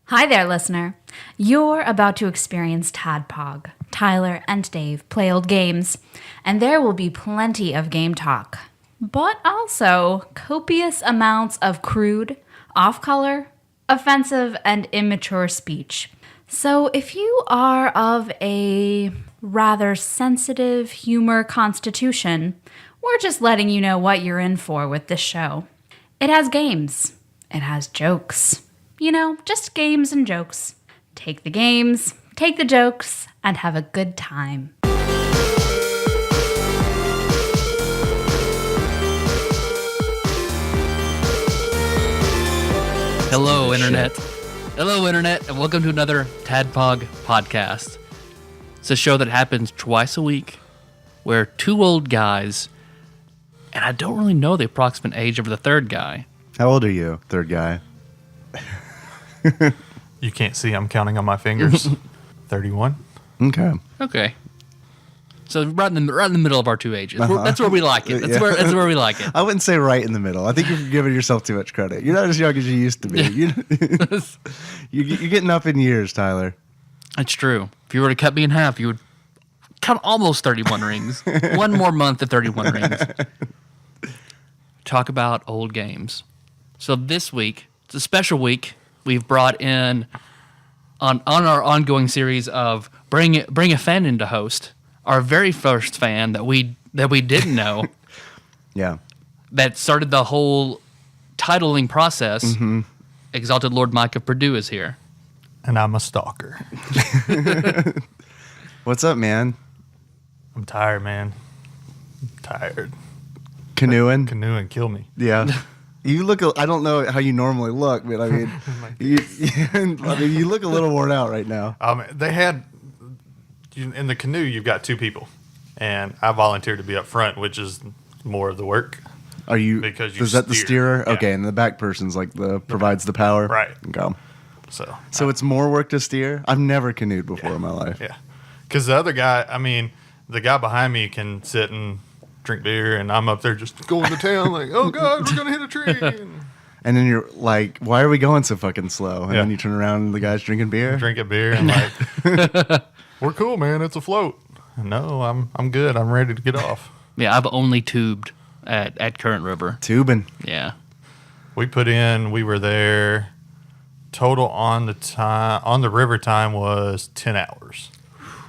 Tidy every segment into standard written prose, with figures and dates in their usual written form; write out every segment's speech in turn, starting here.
Hi there, listener. You're about to experience TADPOG. Tyler and Dave play old games, and there will be plenty of game talk, but also copious amounts of crude, off-color, offensive, and immature speech. So if you are of a rather sensitive humor constitution, we're just letting you know what you're in for with this show. It has games. It has jokes. You know, just games and jokes. Take the games, take the jokes, and have a good time. Hello, Internet. Hello, Internet, and welcome to another TADPOG podcast. It's a show that happens twice a week where two old guys, and I don't really know the approximate age of the third guy. How old are you, third guy? You can't see, I'm counting on my fingers. 31. Okay. So right in the middle of our two ages. That's where we like it. That's where we like it. I wouldn't say right in the middle. I think you're giving yourself too much credit. You're not as young as you used to be. You're getting up in years, Tyler. That's true. If you were to cut me in half, you would count almost 31 rings. One more month of 31 rings. Talk about old games. So this week, it's a special week. We've brought in on our ongoing series of bring a fan in to host. Our very first fan that we didn't know. Yeah. That started the whole titling process. Mm-hmm. Exalted Lord Micah Perdue is here. And I'm a stalker. What's up, man? I'm tired, man. I'm tired. Canoeing? Canoeing, kill me. Yeah. You look, I don't know how you normally look, but I mean, you look a little worn out right now. They had, in the canoe, you've got two people. And I volunteered to be up front, which is more of the work. Are you, because you is that the steerer? Yeah. Okay, and the back person's like provides the power? Right. Okay. So it's it's more work to steer? I've never canoed before in my life. Yeah. Because the other guy, the guy behind me can sit and drink beer, and I'm up there just going to town like, oh, God, we're going to hit a tree. And then you're like, why are we going so fucking slow? And Yeah. then you turn around and the guy's drinking beer? Drinking beer and like, we're cool, man. It's a float. No, I'm good. I'm ready to get off. Yeah, I've only tubed at Current River. Tubing. Yeah. We were there. Total on the river time was 10 hours.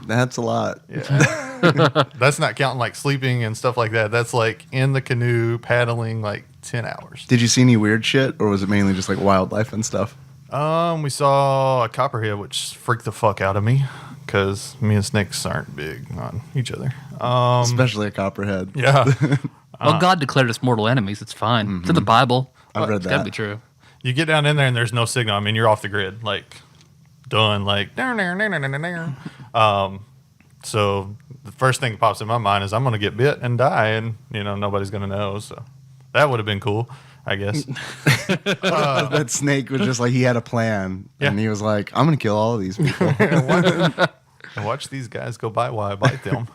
That's a lot. Yeah. That's not counting like sleeping and stuff like that. That's like in the canoe paddling like 10 hours. Did you see any weird shit, or was it mainly just like wildlife and stuff? We saw a copperhead, which freaked the fuck out of me because me and snakes aren't big on each other. Especially a copperhead. Yeah. Well, God declared us mortal enemies. It's fine. Mm-hmm. It's in the Bible. I've read It's that. gotta be true. You get down in there and there's no signal. I mean, you're off the grid, like done, like. So the first thing that pops in my mind is I'm going to get bit and die, and nobody's going to know. So that would have been cool, I guess. That snake was just like, he had a plan, Yeah. and he was like, I'm going to kill all of these people. And watch these guys go by while I bite them.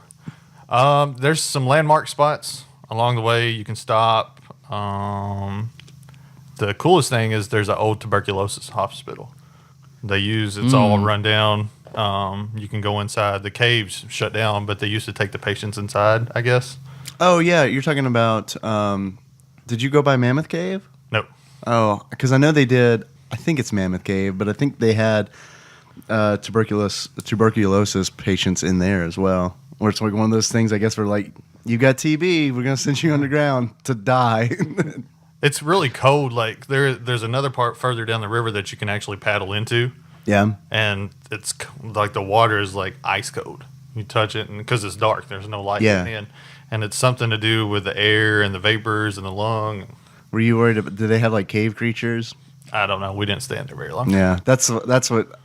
There's some landmark spots along the way you can stop. The coolest thing is there's an old tuberculosis hospital. It's all run down. You can go inside. The caves shut down, but they used to take the patients inside, I guess. Oh, yeah, you're talking about, did you go by Mammoth Cave? No. Oh, because I know they did, I think it's Mammoth Cave, but I think they had tuberculosis patients in there as well. Where it's like one of those things, I guess, where like, you got TB, we're going to send you underground to die. It's really cold. Like there's another part further down the river that you can actually paddle into. Yeah. And it's like the water is like ice cold. You touch it, and because it's dark, there's no light Yeah. in. And it's something to do with the air and the vapors and the lung. Were you worried about, did they have like cave creatures? I don't know. We didn't stay in there very long. Yeah, that's what,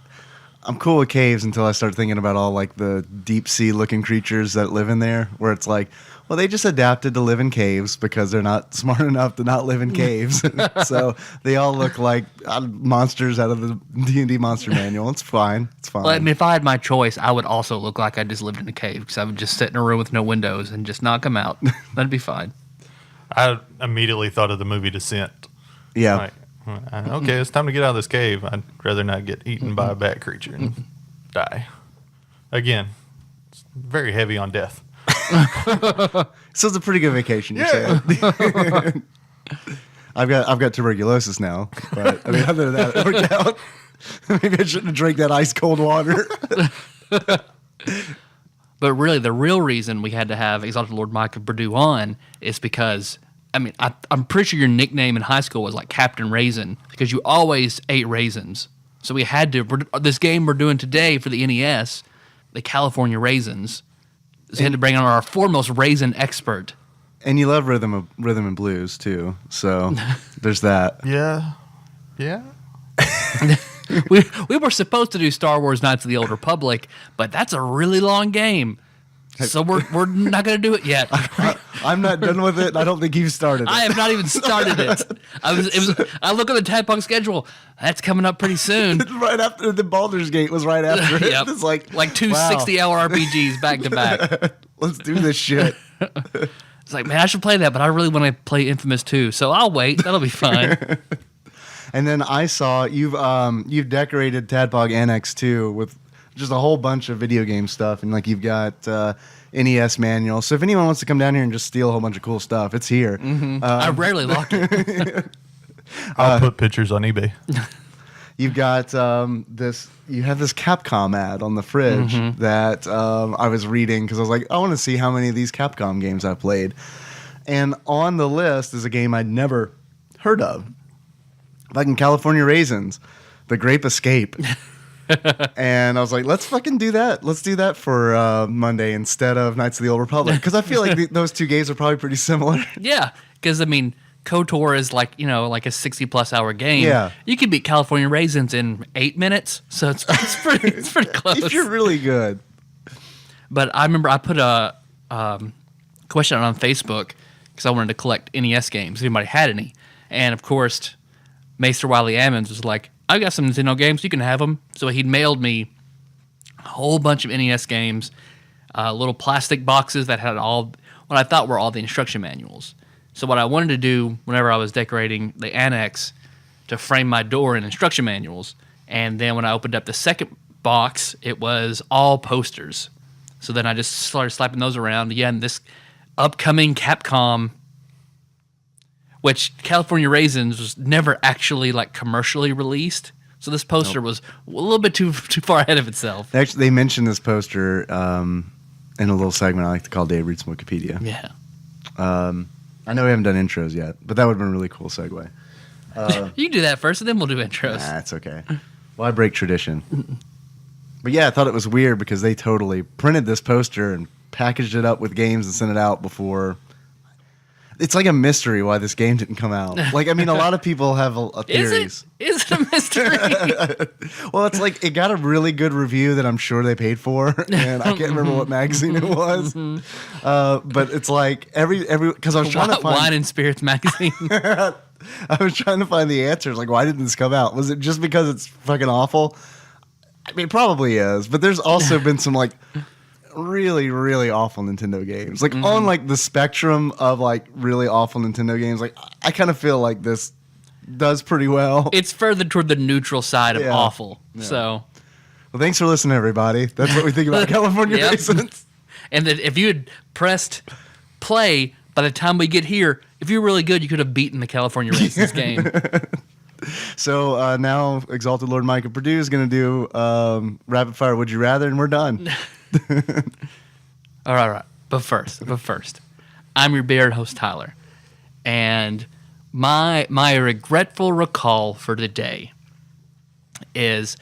I'm cool with caves until I start thinking about all like the deep sea looking creatures that live in there, where it's like, well, they just adapted to live in caves because they're not smart enough to not live in caves. So they all look like monsters out of the D&D monster manual. It's fine. It's fine. Well, I mean, if I had my choice, I would also look like I just lived in a cave because I would just sit in a room with no windows and just not come out. That'd be fine. I immediately thought of the movie Descent. Yeah. Like, Okay, it's time to get out of this cave. I'd rather not get eaten by a bat creature and die. Again, it's very heavy on death. So it's a pretty good vacation, you said. I've got tuberculosis now, but I mean, other than that, it worked out. Maybe I shouldn't have drank that ice cold water. But really, the real reason we had to have Exalted Lord Micah Perdue on is because, I mean, I'm pretty sure your nickname in high school was like Captain Raisin because you always ate raisins. So we had to, this game we're doing today for the NES, the California Raisins, so we had to bring on our foremost raisin expert. And you love rhythm and blues too, so there's that. Yeah. We were supposed to do Star Wars Knights of the Old Republic, but that's a really long game. So we're not going to do it yet. I'm not done with it. And I don't think you've started it. I have not even started it. I look at the TADPOG schedule. That's coming up pretty soon. Right after the Baldur's Gate was right after it. Yep. It's like two wow. 60-hour RPGs back to back. Let's do this shit. It's like, man, I should play that, but I really want to play Infamous 2, so I'll wait. That'll be fine. And then I saw you've decorated TADPOG NX 2 with just a whole bunch of video game stuff, and like you've got NES manual. So if anyone wants to come down here and just steal a whole bunch of cool stuff, it's here. Mm-hmm. I rarely lock it. I'll put pictures on eBay. You've got you have this Capcom ad on the fridge that I was reading because I was like, I want to see how many of these Capcom games I've played. And on the list is a game I'd never heard of. Fucking California Raisins, the Grape Escape. And I was like, let's fucking do that. Let's do that for Monday instead of Knights of the Old Republic. Because I feel like those two games are probably pretty similar. Yeah, because, I mean, KOTOR is like, a 60-plus hour game. Yeah. You can beat California Raisins in 8 minutes, so it's pretty close. If you're really good. But I remember I put a question out on Facebook because I wanted to collect NES games, if anybody had any. And, of course, Maester Wiley Ammons was like, I've got some Nintendo games, you can have them. So he'd mailed me a whole bunch of NES games, little plastic boxes that had what I thought were all the instruction manuals. So what I wanted to do whenever I was decorating the annex to frame my door in instruction manuals, and then when I opened up the second box, it was all posters. So then I just started slapping those around. Yeah, and this upcoming Capcom, which California Raisins was never actually like commercially released. So this poster was a little bit too far ahead of itself. Actually, they mentioned this poster in a little segment I like to call Dave Reads Wikipedia. Yeah. I know we haven't done intros yet, but that would have been a really cool segue. You can do that first, and then we'll do intros. Nah, that's okay. Why break tradition? But yeah, I thought it was weird because they totally printed this poster and packaged it up with games and sent it out before. It's like a mystery why this game didn't come out. Like, I mean, a lot of people have theories. Is it a mystery? Well, it's like it got a really good review that I'm sure they paid for, and I can't remember what magazine it was. But it's like every because I was trying to find Wine and Spirits magazine. I was trying to find the answers. Like, why didn't this come out? Was it just because it's fucking awful? I mean, it probably is. But there's also been some like really, really awful Nintendo games. Like on like the spectrum of like really awful Nintendo games. Like I kind of feel like this does pretty well. It's further toward the neutral side of awful. Yeah. So, well, thanks for listening, everybody. That's what we think about California Yep. Raisins. And that if you had pressed play by the time we get here, if you're really good, you could have beaten the California Raisins game. So now Exalted Lord Micah Perdue is going to do Rapid Fire Would You Rather, and we're done. All right. But first, I'm your beard host, Tyler. And my regretful recall for the day is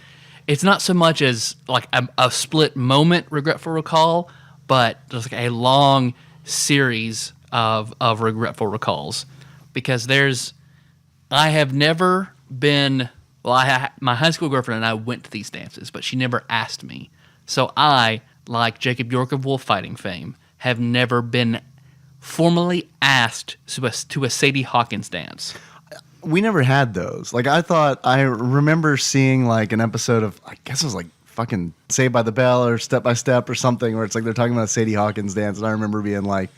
it's not so much as like a split moment regretful recall, but just like a long series of regretful recalls. Because I have never been, my high school girlfriend and I went to these dances, but she never asked me. So I, like Jacob York of Wolf Fighting fame, have never been formally asked to a Sadie Hawkins dance. We never had those. Like I remember seeing like an episode of, I guess it was like fucking Saved by the Bell or Step by Step or something, where it's like they're talking about a Sadie Hawkins dance, and I remember being like,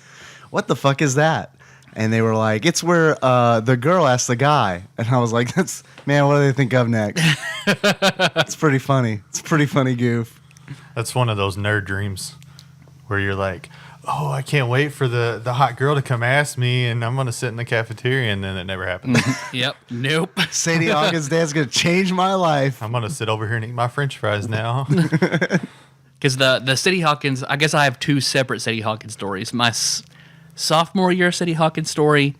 what the fuck is that? And they were like, it's where the girl asked the guy. And I was like, man, what do they think of next? It's pretty funny. It's a pretty funny goof. That's one of those nerd dreams where you're like, oh, I can't wait for the hot girl to come ask me, and I'm going to sit in the cafeteria, and then it never happens. Yep. Nope. Sadie Hawkins' dad's going to change my life. I'm going to sit over here and eat my french fries now. Because the Sadie Hawkins, I guess I have two separate Sadie Hawkins stories. My sophomore year Sadie Hawkins story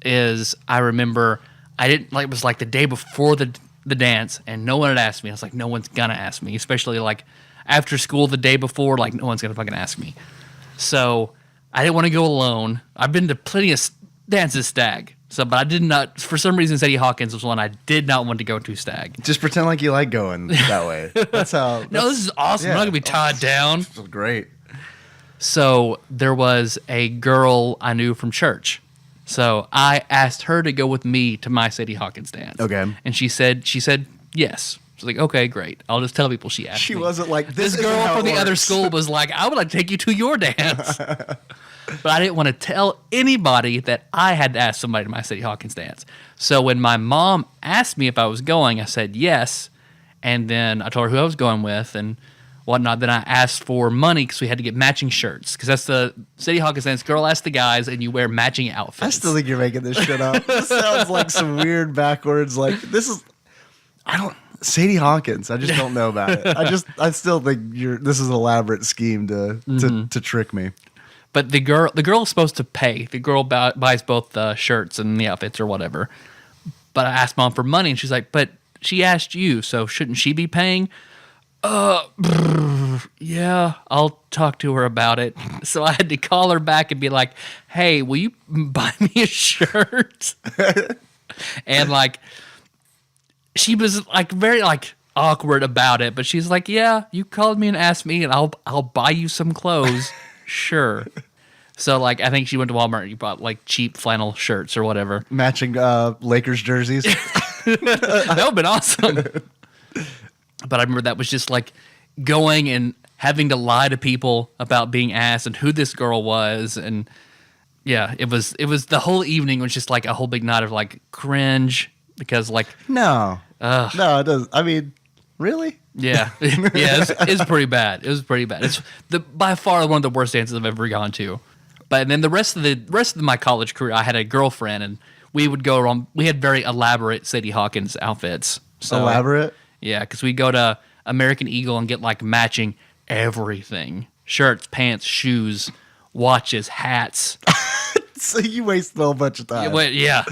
is, I remember, it was like the day before the dance, and no one had asked me. I was like, no one's going to ask me, especially like after school the day before, like no one's going to fucking ask me. So I didn't want to go alone. I've been to plenty of dances stag. So, but I did not, for some reason, Sadie Hawkins was one I did not want to go to stag. Just pretend like you like going that way. That's how. No, this is awesome. I'm not going to be tied down. This is great. So there was a girl I knew from church. So I asked her to go with me to my Sadie Hawkins dance. Okay. And she said yes. I was like, okay, great. I'll just tell people she asked me. She wasn't like, This girl from the other school was like, I would like to take you to your dance. But I didn't want to tell anybody that I had to ask somebody to my Sadie Hawkins dance. So when my mom asked me if I was going, I said yes. And then I told her who I was going with and whatnot. Then I asked for money because we had to get matching shirts. Because that's the Sadie Hawkins dance. Girl asks the guys, and you wear matching outfits. I still think you're making this shit up. This sounds like some weird backwards, like, Sadie Hawkins. I just don't know about it. I still think this is an elaborate scheme to trick me. But the girl is supposed to pay. The girl buys both the shirts and the outfits or whatever. But I asked mom for money, and she's like, "But she asked you, so shouldn't she be paying?" Yeah, I'll talk to her about it. So I had to call her back and be like, "Hey, will you buy me a shirt?" And like, she was like very like awkward about it, but she's like, "Yeah, you called me and asked me, and I'll buy you some clothes." Sure. So, like, I think she went to Walmart and you bought, like, cheap flannel shirts or whatever. Matching Lakers jerseys. That would have been awesome. But I remember that was just, like, going and having to lie to people about being asked and who this girl was. And, yeah, it was the whole evening was just, like, a whole big night of, like, cringe because, like... No, it doesn't. I mean, really? Yeah, it's pretty bad. It was pretty bad. It's by far one of the worst dances I've ever gone to. But then the rest of my college career, I had a girlfriend, and we would go around. We had very elaborate Sadie Hawkins outfits. So, elaborate? Yeah, because we'd go to American Eagle and get like matching everything: shirts, pants, shoes, watches, hats. So you wasted a whole bunch of time. Yeah.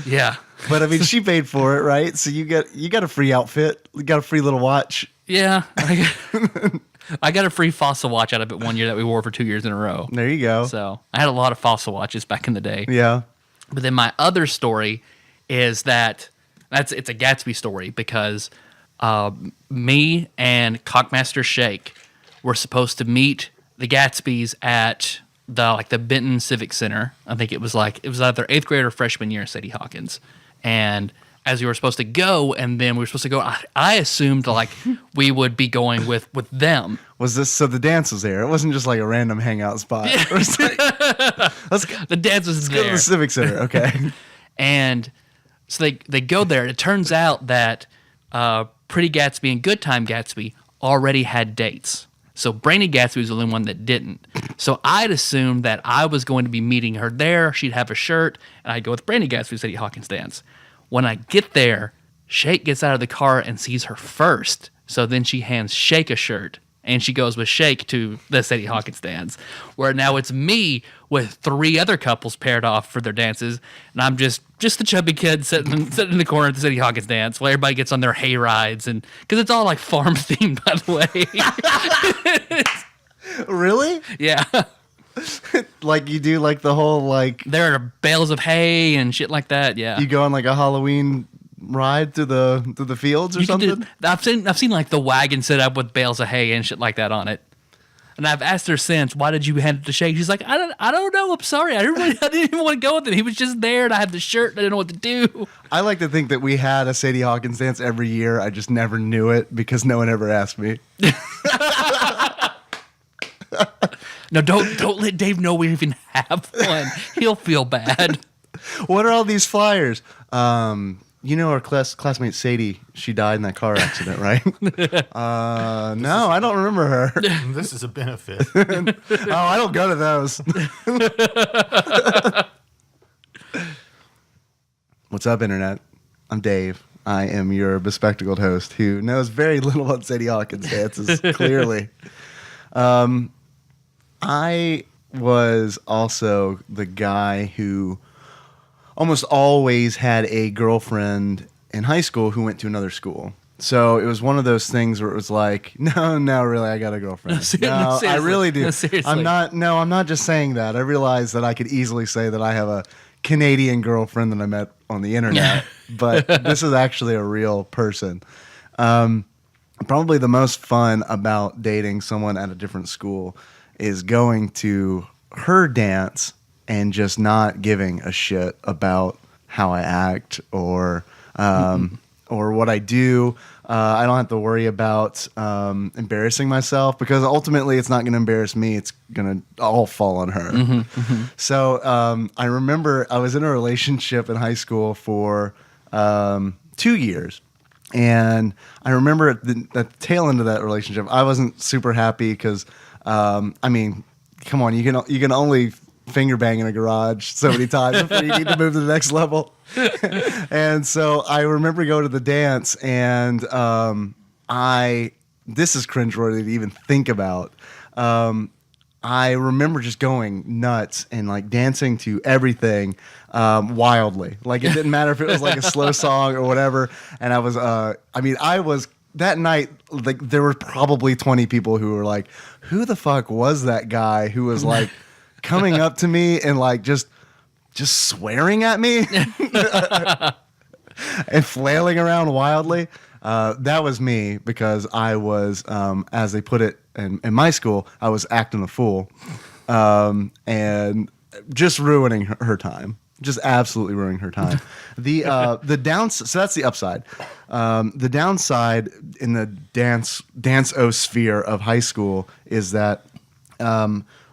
But I mean, she paid for it, right? So you got a free outfit. You got a free little watch. Yeah. I got a free Fossil watch out of it one year that we wore for 2 years in a row. There you go. So I had a lot of Fossil watches back in the day. Yeah. But then my other story is it's a Gatsby story because me and Cockmaster Shake were supposed to meet the Gatsbys at the Benton Civic Center. I think it was either 8th grade or freshman year, Sadie Hawkins. And as we were supposed to go, and then we were supposed to go, I assumed like we would be going with them. Was this so the dance was there? It wasn't just like a random hangout spot. Yeah. The dance was there. Go to the Civic Center, okay? And so they go there, and it turns out that Pretty Gatsby and Good Time Gatsby already had dates. So Brainy Gatsby was the only one that didn't. So I'd assumed that I was going to be meeting her there. She'd have a shirt, and I'd go with Brainy Gatsby to Sadie Hawkins dance. When I get there, Shake gets out of the car and sees her first. So then she hands Shake a shirt, and she goes with Shake to the Sadie Hawkins dance, where now it's me with 3 other couples paired off for their dances, and I'm just the chubby kid sitting in the corner at the Sadie Hawkins dance while everybody gets on their hay rides, and because it's all like farm themed, by the way. Really? Yeah. Like you do like the whole like there are bales of hay and shit like that. Yeah, you go on like a Halloween ride through the fields or something. I've seen like the wagon set up with bales of hay and shit like that on it. And I've asked her since, why did you hand it to Shake? She's like, I don't know. I'm sorry. I didn't even want to go with it. He was just there, and I had the shirt, and I didn't know what to do. I like to think that we had a Sadie Hawkins dance every year. I just never knew it because no one ever asked me. No, don't let Dave know we even have one. He'll feel bad. What are all these flyers? You know our classmate Sadie, she died in that car accident, right? No, I don't remember her. This is a benefit. Oh, I don't go to those. What's up, Internet? I'm Dave. I am your bespectacled host who knows very little about Sadie Hawkins dances, clearly. I was also the guy who almost always had a girlfriend in high school who went to another school. So it was one of those things where it was like, no, really, I got a girlfriend. No, I really do. No, seriously. I'm not just saying that. I realized that I could easily say that I have a Canadian girlfriend that I met on the internet, but this is actually a real person. Probably the most fun about dating someone at a different school is going to her dance and just not giving a shit about how I act or what I do. I don't have to worry about embarrassing myself because ultimately it's not going to embarrass me. It's going to all fall on her. So I remember I was in a relationship in high school for 2 years. And I remember at the tail end of that relationship, I wasn't super happy because, I mean, come on, you can only finger bang in a garage so many times before you need to move to the next level. And so I remember going to the dance, and this is cringeworthy to even think about. I remember just going nuts and like dancing to everything wildly. Like it didn't matter if it was like a slow song or whatever. And I was that night, like there were probably 20 people who were like, who the fuck was that guy who was like coming up to me and like just swearing at me and flailing around wildly. That was me because I was, as they put it in my school, I was acting a fool and just ruining her time. Just absolutely ruining her time. The downside, so that's the upside. The downside in the dance-o sphere of high school is that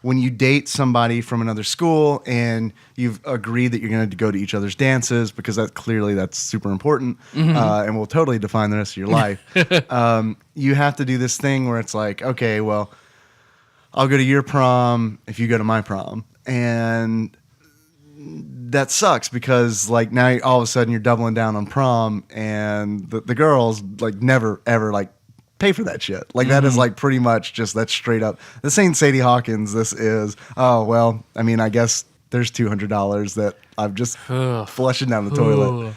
when you date somebody from another school and you've agreed that you're going to go to each other's dances because that's super important and will totally define the rest of your life. You have to do this thing where it's like, okay, well, I'll go to your prom if you go to my prom. And that sucks because like now all of a sudden you're doubling down on prom and the girls like never ever like pay for that shit. Like that is like pretty much just that straight up. This ain't Sadie Hawkins. This is, oh, well, I mean, I guess there's $200 that I'm just flushing down the toilet.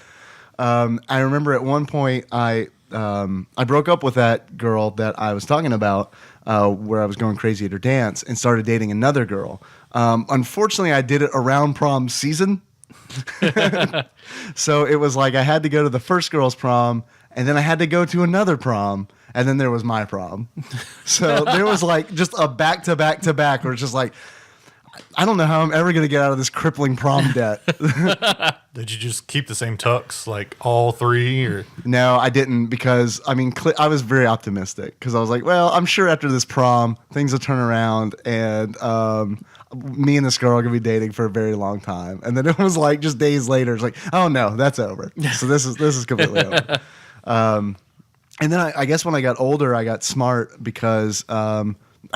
I remember at one point I broke up with that girl that I was talking about where I was going crazy at her dance and started dating another girl. Unfortunately, I did it around prom season. So it was like I had to go to the first girl's prom and then I had to go to another prom. And then there was my prom. So there was like just a back to back to back where it's just like, I don't know how I'm ever going to get out of this crippling prom debt. Did you just keep the same tux, like all three? Or No, I didn't because, I mean, I was very optimistic because I was like, well, I'm sure after this prom, things will turn around and me and this girl are going to be dating for a very long time. And then it was like just days later, it's like, oh no, that's over. So this is completely over. And then I guess when I got older, I got smart because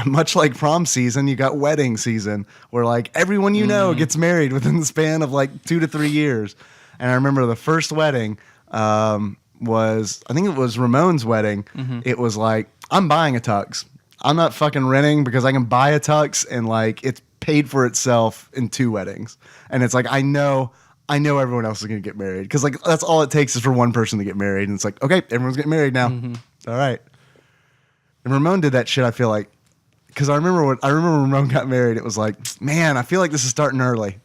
much like prom season, you got wedding season where like everyone you know gets married within the span of like 2 to 3 years. And I remember the first wedding I think it was Ramon's wedding. It was like, I'm buying a tux. I'm not fucking renting because I can buy a tux and like it's paid for itself in 2 weddings. And it's like, I know everyone else is going to get married because like that's all it takes is for one person to get married. And it's like, okay, everyone's getting married now. All right. And Ramon did that shit. I feel like, because I remember when Ramon got married, it was like, man, I feel like this is starting early.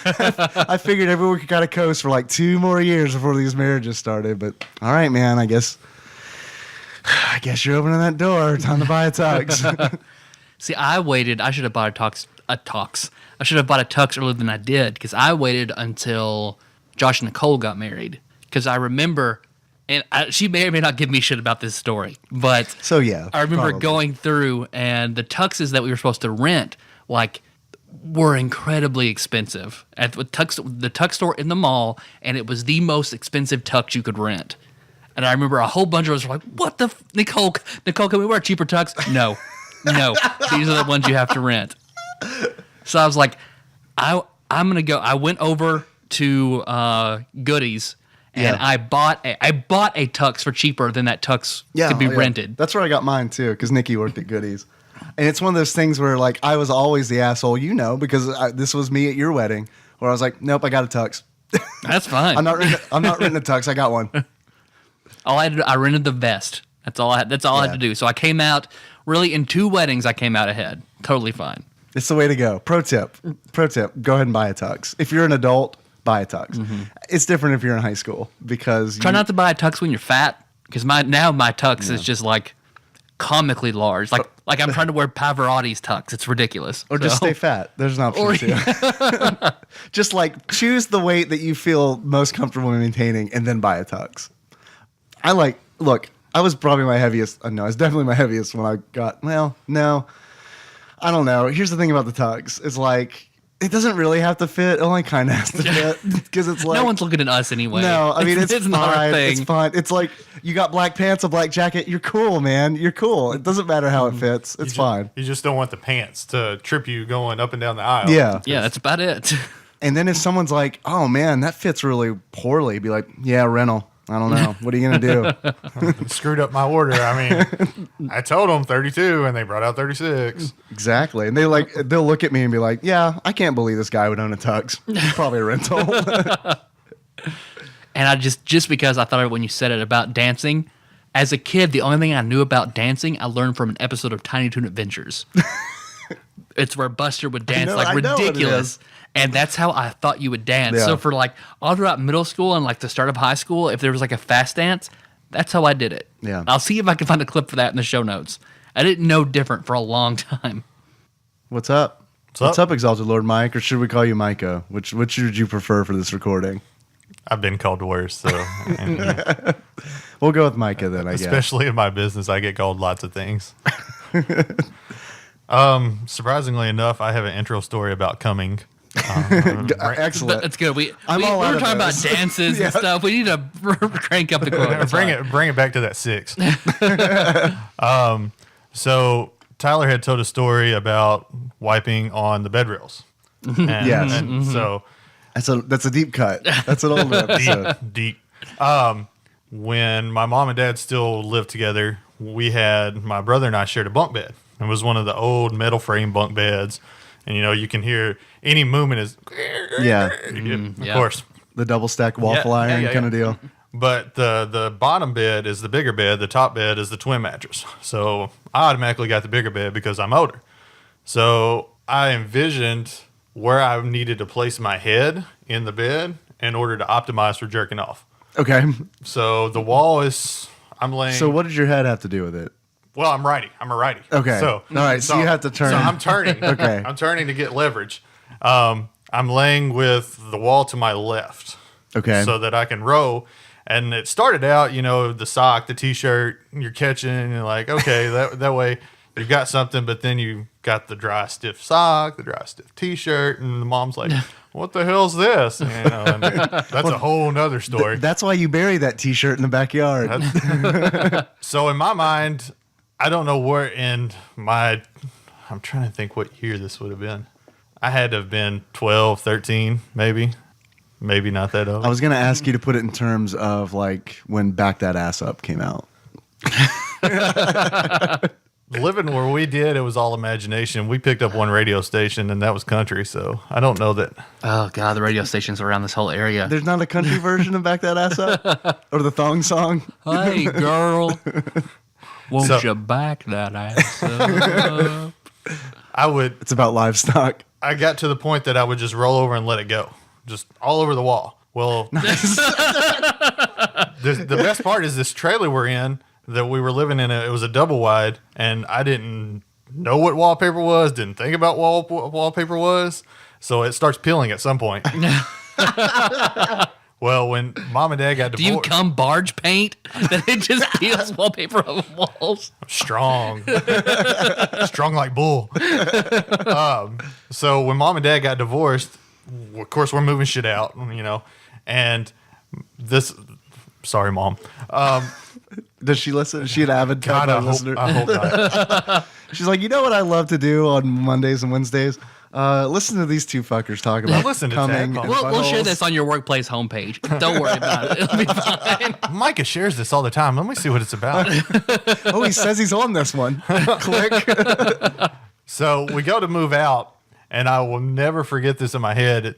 I figured everyone could kind of coast for like 2 more years before these marriages started. But all right, man, I guess you're opening that door. Time to buy a tux. See, I waited. I should have bought a tux. I should have bought a tux earlier than I did because I waited until Josh and Nicole got married. Because I remember, and she may or may not give me shit about this story, but so yeah, I remember probably going through and the tuxes that we were supposed to rent, like were incredibly expensive at the tux store in the mall, and it was the most expensive tux you could rent. And I remember a whole bunch of us were like, "What the Nicole? Can we wear cheaper tux?" No, these are the ones you have to rent. So I was like, I'm gonna go. I went over to Goodies. And I bought a tux for cheaper than that tux could be rented. That's where I got mine too, because Nikki worked at Goodies. And it's one of those things where like I was always the asshole, because this was me at your wedding, where I was like, nope, I got a tux. That's fine. I'm not renting a tux. I got one. I rented the vest. That's all I had to do. So I came out really in 2 weddings. I came out ahead. Totally fine. It's the way to go. Pro tip. Go ahead and buy a tux. If you're an adult, buy a tux. Mm-hmm. It's different if you're in high school because try not to buy a tux when you're fat, because my tux is just like comically large. Like I'm trying to wear Pavarotti's tux. It's ridiculous. Or just stay fat. There's an option too. Just like choose the weight that you feel most comfortable maintaining and then buy a tux. I was probably my heaviest. No, I was definitely my heaviest when I got, no. I don't know. Here's the thing about the tux. It's like, it doesn't really have to fit. It only kind of has to fit because it's like no one's looking at us anyway. No, I mean it's not our fine. thing. It's fine. It's like you got black pants, a black jacket. You're cool, man. You're cool. It doesn't matter how it fits. It's fine. You just don't want the pants to trip you going up and down the aisle. Yeah, that's about it. And then if someone's like, "Oh man, that fits really poorly," be like, "Yeah, rental. I don't know. What are you gonna do?" Screwed up my order. I mean, I told them 32, and they brought out 36. Exactly, and they'll look at me and be like, "Yeah, I can't believe this guy would own a tux. Probably a rental." And I just because I thought of it when you said it about dancing. As a kid, the only thing I knew about dancing, I learned from an episode of Tiny Toon Adventures. It's where Buster would dance ridiculous. And that's how I thought you would dance. Yeah. So for like all throughout middle school and like the start of high school, if there was like a fast dance, that's how I did it. Yeah. I'll see if I can find a clip for that in the show notes. I didn't know different for a long time. What's up? What's up, Exalted Lord Mike, or should we call you Micah? Which would you prefer for this recording? I've been called worse, so We'll go with Micah then, I guess. especially in my business, I get called lots of things. Surprisingly enough, I have an intro story about coming. Excellent. That's good. We I'm were all out of talking about those. dances and stuff. We need to crank up the quota. Bring it back to that 6. So Tyler had told a story about wiping on the bed rails. And, Yes. and so That's a deep cut. That's an old episode. deep. When my mom and dad still lived together, my brother and I shared a bunk bed. It was one of the old metal frame bunk beds. And, you can hear any movement is, Yeah. of course. The double stack waffle iron kind of deal. But the bottom bed is the bigger bed. The top bed is the twin mattress. So I automatically got the bigger bed because I'm older. So I envisioned where I needed to place my head in the bed in order to optimize for jerking off. Okay. So the wall is, I'm laying. So what did your head have to do with it? Well, I'm righty. I'm a righty. Okay. So, All right. So you have to turn. So I'm turning. Okay. I'm turning to get leverage. I'm laying with the wall to my left. Okay. So that I can row. And it started out, the sock, the T-shirt, you're catching, and you're like, okay, that way you've got something, but then you got the dry, stiff sock, the dry, stiff T-shirt, and the mom's like, what the hell's this? And that's a whole nother story. That's why you bury that T-shirt in the backyard. So in my mind, I don't know where I'm trying to think what year this would have been. I had to have been 12, 13, maybe. Maybe not that old. I was going to ask you to put it in terms of like when Back That Ass Up came out. Living where we did, it was all imagination. We picked up one radio station, and that was country, so I don't know that. Oh, God, the radio stations around this whole area. There's not a country version of Back That Ass Up? Or the thong song? Hey, girl, won't So- you back that ass up? It's about livestock. I got to the point that I would just roll over and let it go. Just all over the wall. Well, the best part is this trailer we're in that we were living in. It was a double wide, and I didn't know what wallpaper was. Didn't think about wallpaper was. So it starts peeling at some point. Well, when mom and dad got Do you divorced, come barge paint that it just peels wallpaper off the walls? strong, strong like bull. So when mom and dad got divorced, of course we're moving shit out, and this. Sorry, mom. Does she listen? Is she an avid God, listener? I hope not. She's like, you know what I love to do on Mondays and Wednesdays? Listen to these two fuckers talk about Listen to coming. Tadpog. and We'll share buttholes. this on your workplace homepage. Don't worry about it. It'll be fine. Micah shares this all the time. Let me see what it's about. Oh, he says he's on this one. Click. So we go to move out, and I will never forget this in my head.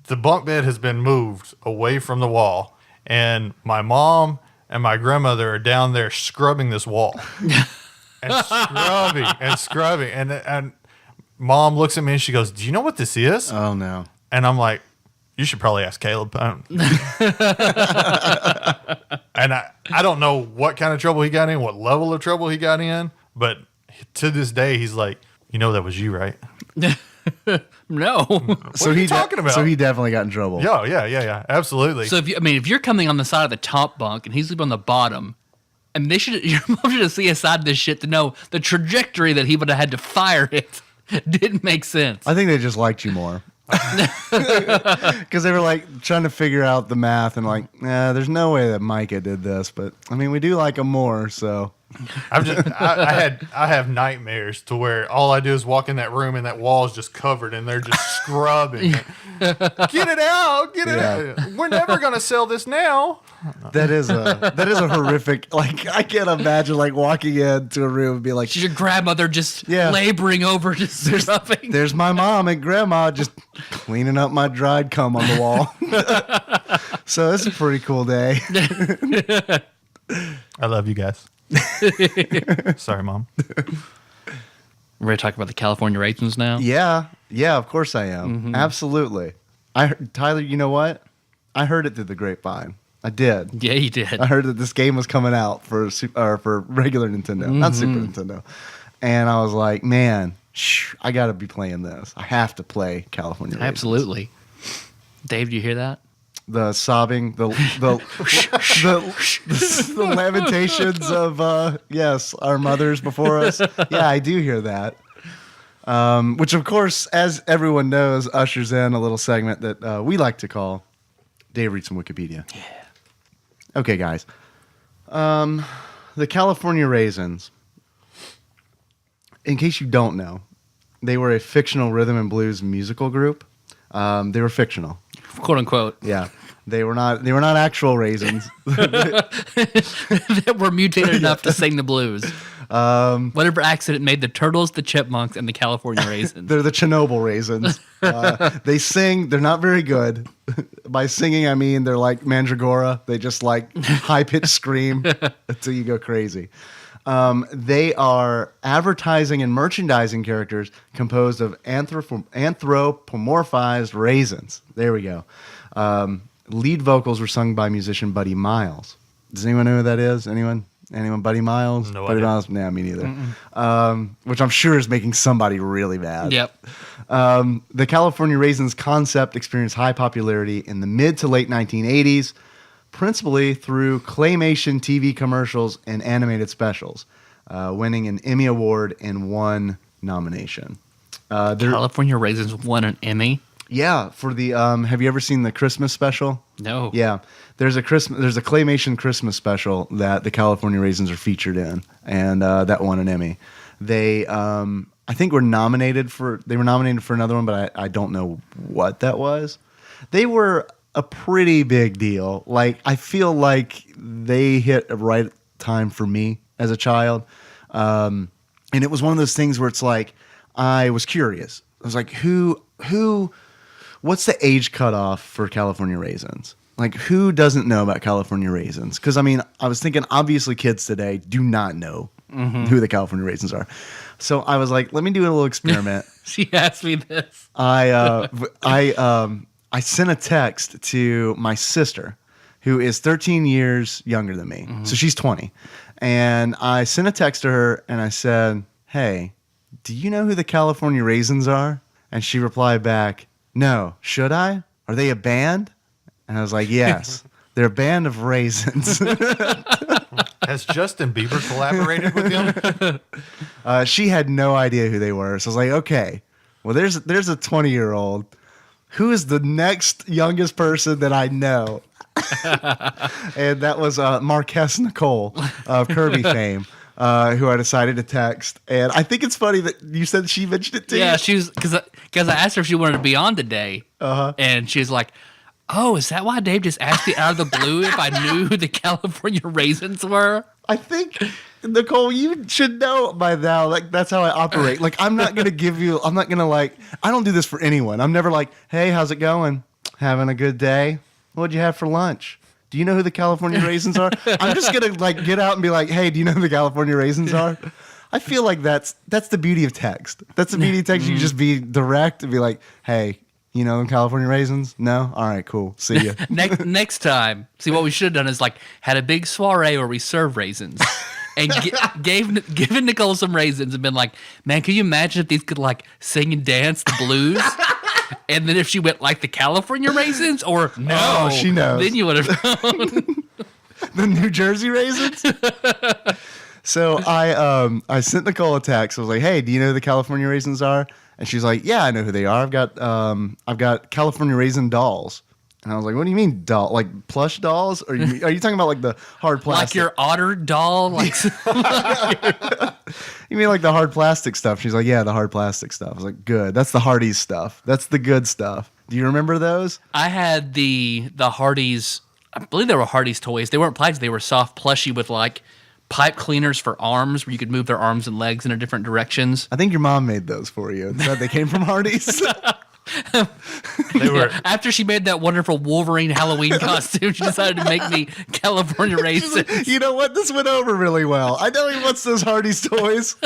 The bunk bed has been moved away from the wall, and my mom and my grandmother are down there scrubbing this wall. and scrubbing. And mom looks at me and she goes, "Do you know what this is?" Oh, no. And I'm like, "You should probably ask Caleb." And I don't know what kind of trouble he got in, what level of trouble he got in, but to this day, he's like, "You know that was you, right?" No. What are you talking about? So he definitely got in trouble. Yeah, absolutely. So if you're coming on the side of the top bunk and he's sleeping on the bottom, and your mom should see a side of this shit to know the trajectory that he would have had to fire it didn't make sense. I think they just liked you more. Because they were like trying to figure out the math and like, nah, there's no way that Micah did this, but I mean, we do like him more, so. I have nightmares to where all I do is walk in that room and that wall is just covered and they're just scrubbing. Get it out, get it out. We're never gonna sell this now. That is a horrific, like, I can't imagine like walking into a room and be like, Your grandmother just laboring over, just scrubbing. there's my mom and grandma just cleaning up my dried cum on the wall. So it's a pretty cool day. I love you guys. Sorry, mom. We're ready to talk about the California Raisins now? Yeah, of course I am. Mm-hmm. Absolutely. Tyler, you know what? I heard it through the grapevine. I did. Yeah, you did. I heard that this game was coming out for regular Nintendo, not Super Nintendo. And I was like, man, I got to be playing this. I have to play California Raisins. Absolutely. Dave, do you hear that? The sobbing, the lamentations of yes, our mothers before us. Yeah, I do hear that. Which, of course, as everyone knows, ushers in a little segment that we like to call Dave Reads some Wikipedia. Yeah. Okay, guys. The California Raisins, in case you don't know, they were a fictional rhythm and blues musical group. They were fictional. Quote unquote. Yeah. They were not actual raisins. That were mutated enough to sing the blues. Whatever accident made the turtles, the chipmunks, and the California Raisins. They're the Chernobyl raisins. They sing. They're not very good. By singing, I mean they're like Mandragora. They just like high-pitched scream until you go crazy. They are advertising and merchandising characters composed of anthropomorphized raisins. There we go. Lead vocals were sung by musician Buddy Miles. Does anyone know who that is? Anyone? Buddy Miles? No Buddy idea. Miles? Nah, me neither. Which I'm sure is making somebody really mad. Yep. The California Raisins concept experienced high popularity in the mid to late 1980s, principally through claymation TV commercials and animated specials, winning an Emmy Award and one nomination. California Raisins won an Emmy. Yeah, for the have you ever seen the Christmas special? No. Yeah, there's a claymation Christmas special that the California Raisins are featured in, and that won an Emmy. They I think were nominated for another one, but I don't know what that was. They were a pretty big deal. Like, I feel like they hit a right time for me as a child, and it was one of those things where it's like I was curious. I was like, what's the age cutoff for California Raisins? Like, who doesn't know about California Raisins? Because, I mean, I was thinking, obviously, kids today do not know who the California Raisins are. So I was like, let me do a little experiment. She asked me this. I sent a text to my sister, who is 13 years younger than me. So she's 20. And I sent a text to her, and I said, hey, do you know who the California Raisins are? And she replied back, no, should I? Are they a band? And I was like, yes, they're a band of raisins. Has Justin Bieber collaborated with him? She had no idea who they were. So I was like, okay, well, there's a 20-year-old. Who is the next youngest person that I know? And that was Marquez Nicole of Kirby fame, who I decided to text. And I think it's funny that you said she mentioned it to you. Yeah, she was because I asked her if she wanted to be on today, and she's like, "Oh, is that why Dave just asked me out of the blue if I knew who the California Raisins were?" I think, Nicole, you should know by now. Like, that's how I operate. Like, I'm not going to I don't do this for anyone. I'm never like, hey, how's it going? Having a good day? What'd you have for lunch? Do you know who the California Raisins are? I'm just going to like get out and be like, hey, do you know who the California Raisins are? I feel like that's the beauty of text. That's the beauty of text. You can just be direct and be like, hey, you know them California Raisins? No? All right, cool. See ya. Next time, see what we should have done is like had a big soiree where we serve raisins, and given Nicole some raisins and been like, man, can you imagine if these could like sing and dance the blues? And then if she went like the California Raisins or no, Oh, she knows. then you would have known. The New Jersey Raisins? So I sent Nicole a text. I was like, hey, do you know who the California Raisins are? And she's like, yeah, I know who they are. I've got California Raisin dolls. And I was like, what do you mean doll? Like plush dolls? Or are you talking about like the hard plastic? Like your otter doll? Like You mean like the hard plastic stuff? She's like, yeah, the hard plastic stuff. I was like, good. That's the Hardee's stuff. That's the good stuff. Do you remember those? I had the Hardee's, I believe they were Hardee's toys. They weren't plastic, they were soft plushy with like pipe cleaners for arms where you could move their arms and legs in different directions. I think your mom made those for you and said they came from Hardee's. They were. After she made that wonderful Wolverine Halloween costume, she decided to make me California Raisins. You know what? This went over really well. I know he wants those Hardee's toys.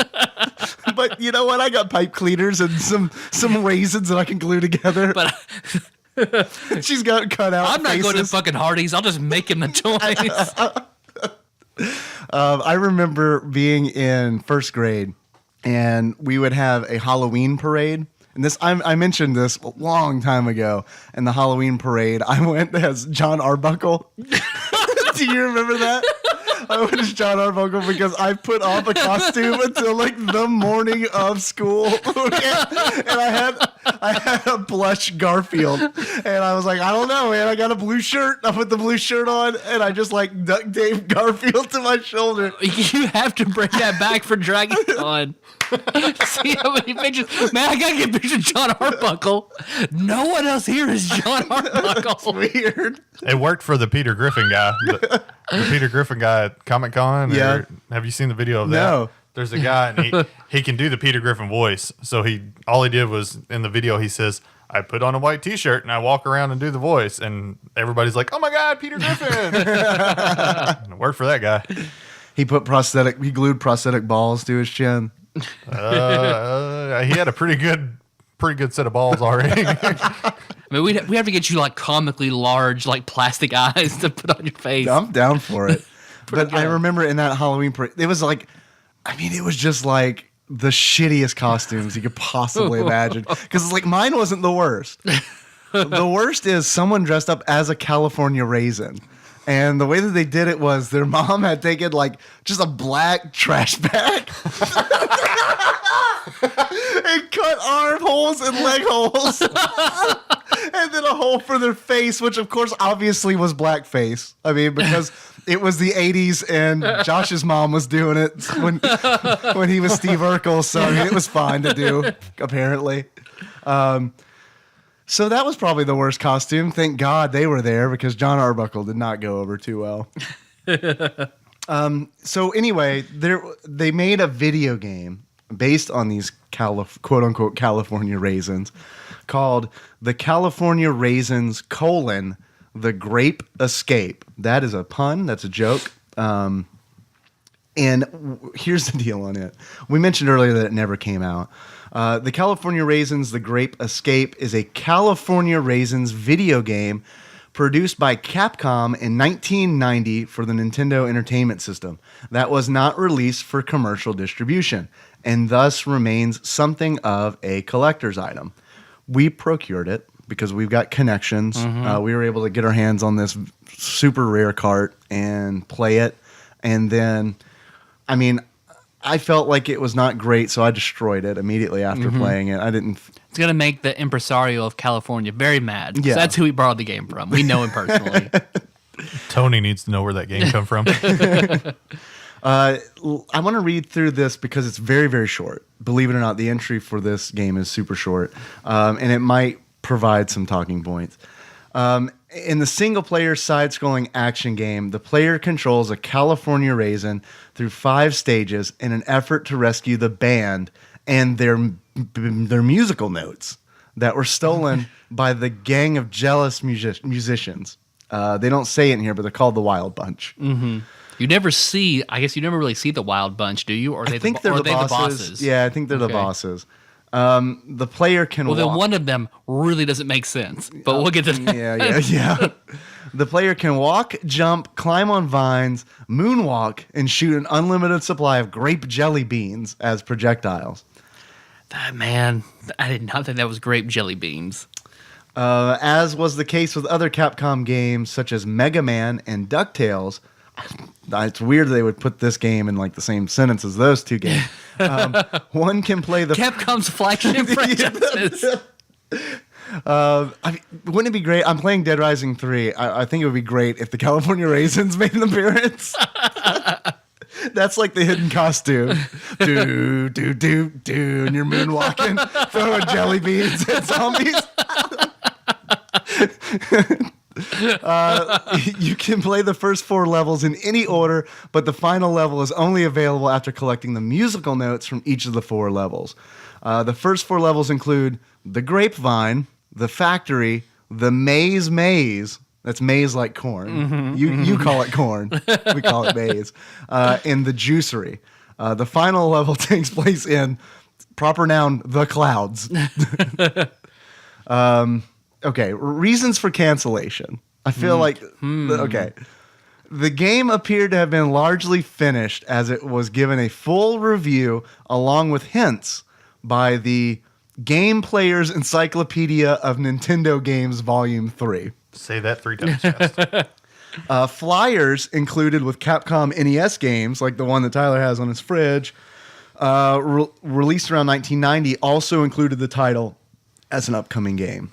But you know what? I got pipe cleaners and some raisins that I can glue together. But She's got cut out I'm not faces. going to fucking Hardee's. I'll just make him the toys. I remember being in first grade, and we would have a Halloween parade. And this, I mentioned this a long time ago. In the Halloween parade, I went as John Arbuckle. Do you remember that? I went as John Arbuckle because I put off a costume until like the morning of school, and I had a plush Garfield, and I was like, I don't know, man. I got a blue shirt. I put the blue shirt on, and I just like duct taped Garfield to my shoulder. You have to bring that back for Dragon Con. See how many pictures. Man, I gotta get pictures of John Arbuckle. No one else here is John Arbuckle. Weird. It worked for the Peter Griffin guy. The Peter Griffin guy at Comic Con. Yeah. Have you seen the video of that? No. There's a guy and he can do the Peter Griffin voice. So all he did was in the video he says, I put on a white T-shirt and I walk around and do the voice, and everybody's like, "Oh my God, Peter Griffin!" And it worked for that guy. He glued prosthetic balls to his chin. He had a pretty good set of balls already. I mean, we have to get you like comically large, like plastic eyes to put on your face. I'm down for it. But good. I remember in that Halloween parade, it was like, it was just like the shittiest costumes you could possibly imagine. Because it's like mine wasn't the worst. The worst is someone dressed up as a California raisin. And the way that they did it was their mom had taken like just a black trash bag and cut arm holes and leg holes. And then a hole for their face, which of course obviously was blackface. I mean, because it was the 80s and Josh's mom was doing it when he was Steve Urkel. So I mean, it was fine to do, apparently. So that was probably the worst costume. Thank God they were there because John Arbuckle did not go over too well. So anyway, they made a video game based on these quote-unquote California Raisins called The California Raisins, The Grape Escape. That is a pun. That's a joke. And here's the deal on it. We mentioned earlier that it never came out. The California Raisins, The Grape Escape is a California Raisins video game produced by Capcom in 1990 for the Nintendo Entertainment System that was not released for commercial distribution and thus remains something of a collector's item. We procured it because we've got connections. We were able to get our hands on this super rare cart and play it. And then, I mean, I felt like it was not great, so I destroyed it immediately after playing it. I didn't. It's going to make the impresario of California very mad. 'Cause Yeah. that's who we borrowed the game from. We know him personally. Tony needs to know where that game come from. I want to read through this because it's very, very short. Believe it or not, the entry for this game is super short, and it might provide some talking points. In the single-player side-scrolling action game, the player controls a California Raisin through 5 stages in an effort to rescue the band and their musical notes that were stolen by the gang of jealous musicians. They don't say it in here, but they're called the Wild Bunch. You never see, I guess you never really see the Wild Bunch, do you? Or are they, I think or they're are they the the bosses. bosses? Yeah, I think they're the Okay. bosses. The player can Well, then walk. one of them really doesn't make sense, but we'll get to that. Yeah. The player can walk, jump, climb on vines, moonwalk, and shoot an unlimited supply of grape jelly beans as projectiles. Man, I did not think that was grape jelly beans. As was the case with other Capcom games such as Mega Man and DuckTales, it's weird they would put this game in like the same sentence as those two games. One can play the Capcom's flagship franchises. I mean, wouldn't it be great? I'm playing Dead Rising 3. I think it would be great if the California Raisins made an appearance. That's like the hidden costume. Do, do, do, do, and you're moonwalking, throwing jelly beans at zombies. You can play the first 4 levels in any order, but the final level is only available after collecting the musical notes from each of the 4 levels. The first 4 levels include the Grapevine, the Factory, the Maze. That's maize like corn. You call it corn. We call it maize. And the Juicery. The final level takes place in, proper noun, the clouds. Okay, reasons for cancellation. I feel like, okay. The game appeared to have been largely finished as it was given a full review along with hints by the Game Player's Encyclopedia of Nintendo Games Volume 3. Say that 3 times fast. Flyers included with Capcom NES games, like the one that Tyler has on his fridge, released around 1990, also included the title as an upcoming game.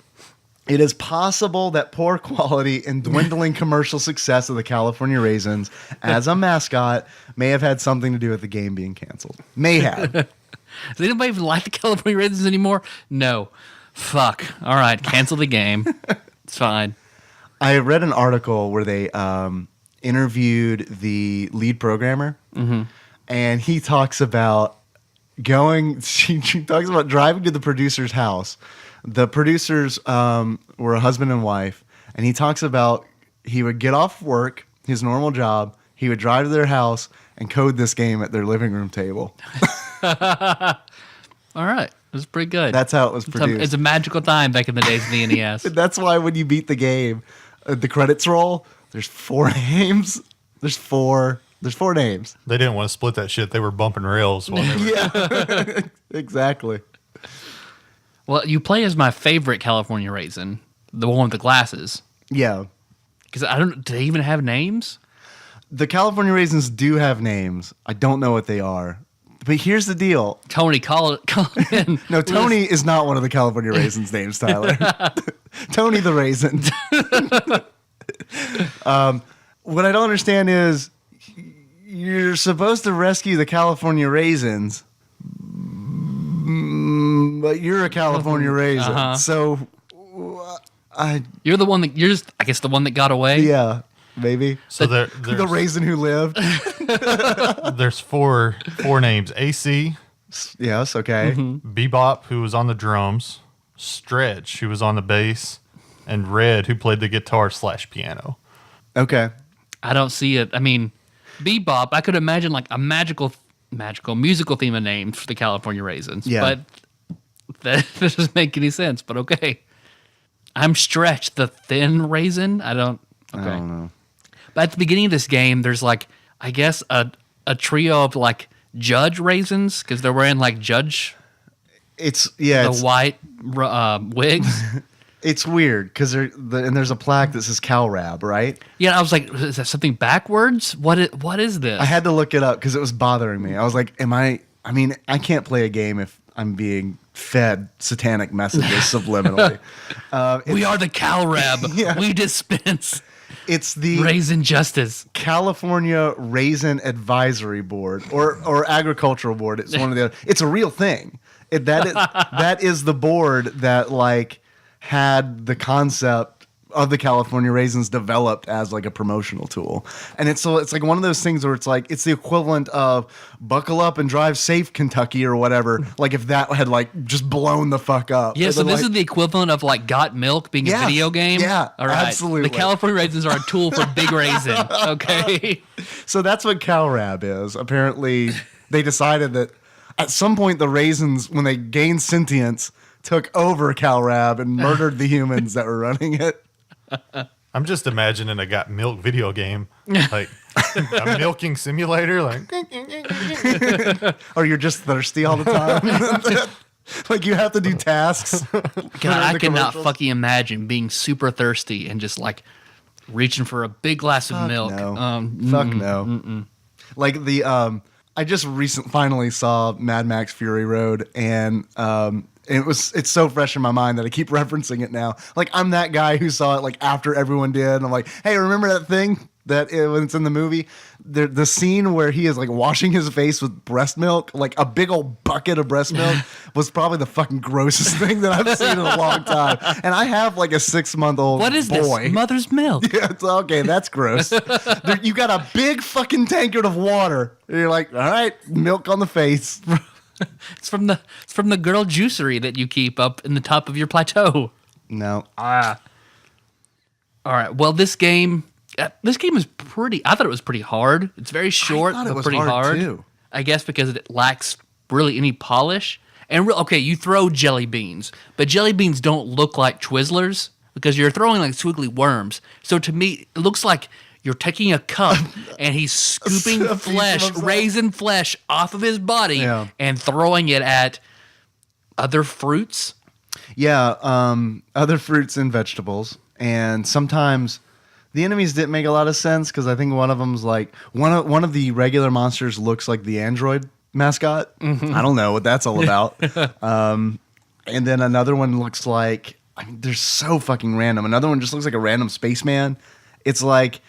It is possible that poor quality and dwindling commercial success of the California Raisins as a mascot may have had something to do with the game being canceled. May have. Does anybody even like the California Raisins anymore? No. Fuck. All right, cancel the game. It's fine. I read an article where they interviewed the lead programmer, and he talks about she talks about driving to the producer's house. The producers were a husband and wife, and he talks about he would get off work, his normal job, he would drive to their house and code this game at their living room table. All right. It was pretty good. That's how it was produced. It's a magical time back in the days of the NES. That's why when you beat the game, the credits roll, there's 4 names. There's four names. They didn't want to split that shit. They were bumping rails while they were. Yeah, exactly. Well, you play as my favorite California Raisin, the one with the glasses. Yeah. Because do they even have names? The California Raisins do have names. I don't know what they are. But here's the deal. Tony, call it in. No, Tony is not one of the California Raisins names, Tyler. Tony the Raisin. What I don't understand is you're supposed to rescue the California Raisins, but you're a California Raisin. So, You're the one that I guess the one that got away. yeah, maybe. So there's The raisin who lived. there's four names: AC, Yes, okay. Bebop, who was on the drums, Stretch, who was on the bass, and Red, who played the guitar / piano. Okay. I don't see it. I mean, Bebop. I could imagine like a magical musical theme of names for the California Raisins. Yeah. But that doesn't make any sense. But okay. I'm Stretch, the thin raisin. I don't know. But at the beginning of this game, there's like, I guess, a trio of like judge raisins because they're wearing like judge, The white wigs. It's weird because there's a plaque that says CalRab, right? Yeah, I was like, is that something backwards? What is this? I had to look it up because it was bothering me. I was like, I mean, I can't play a game if I'm being fed satanic messages subliminally. We are the CalRab. Yeah. We dispense It's the raisin justice. California Raisin Advisory Board or Agricultural Board. It's one of the other. It's a real thing. That is the board that like had the concept of the California Raisins developed as like a promotional tool. And it's like one of those things where it's like it's the equivalent of buckle up and drive safe Kentucky or whatever. Like if that had like just blown the fuck up. Yeah, so this like, is the equivalent of like Got Milk being Yes, a video game. yeah, all right. absolutely. The California Raisins are a tool for Big Raisin. Okay. So that's what CalRab is. Apparently, they decided that at some point the raisins, when they gained sentience, took over CalRab and murdered the humans that were running it. I'm just imagining a Got Milk video game, like a milking simulator, like. Or you're just thirsty all the time. Like you have to do tasks. God, I cannot fucking imagine being super thirsty and just like reaching for a big glass of milk. No. Fuck no. Mm-mm. Like I just finally saw Mad Max Fury Road, and it's so fresh in my mind that I keep referencing it now. Like I'm that guy who saw it like after everyone did. And I'm like, hey, remember that thing when it's in the movie? The scene where he is like washing his face with breast milk, like a big old bucket of breast milk, was probably the fucking grossest thing that I've seen in a long time. And I have like a 6-month-old What is boy. this? Mother's milk. Yeah, it's okay. That's gross. You got a big fucking tankard of water. And you're like, all right, milk on the face. It's from the girl juicery that you keep up in the top of your plateau. No. All right. Well, this game is pretty. I thought it was pretty hard. It's very short, thought it but was pretty hard, too. I guess because it lacks really any polish. And okay, you throw jelly beans, but jelly beans don't look like Twizzlers because you're throwing like squiggly worms. So to me, it looks like you're taking a cup and he's scooping A piece of flesh, himself. raisin flesh off of his body Yeah. and throwing it at other fruits. Yeah, other fruits and vegetables. And sometimes the enemies didn't make a lot of sense because I think one of them's like one of the regular monsters looks like the android mascot. Mm-hmm. I don't know what that's all about. And then another one looks like, I mean, they're so fucking random. Another one just looks like a random spaceman. It's like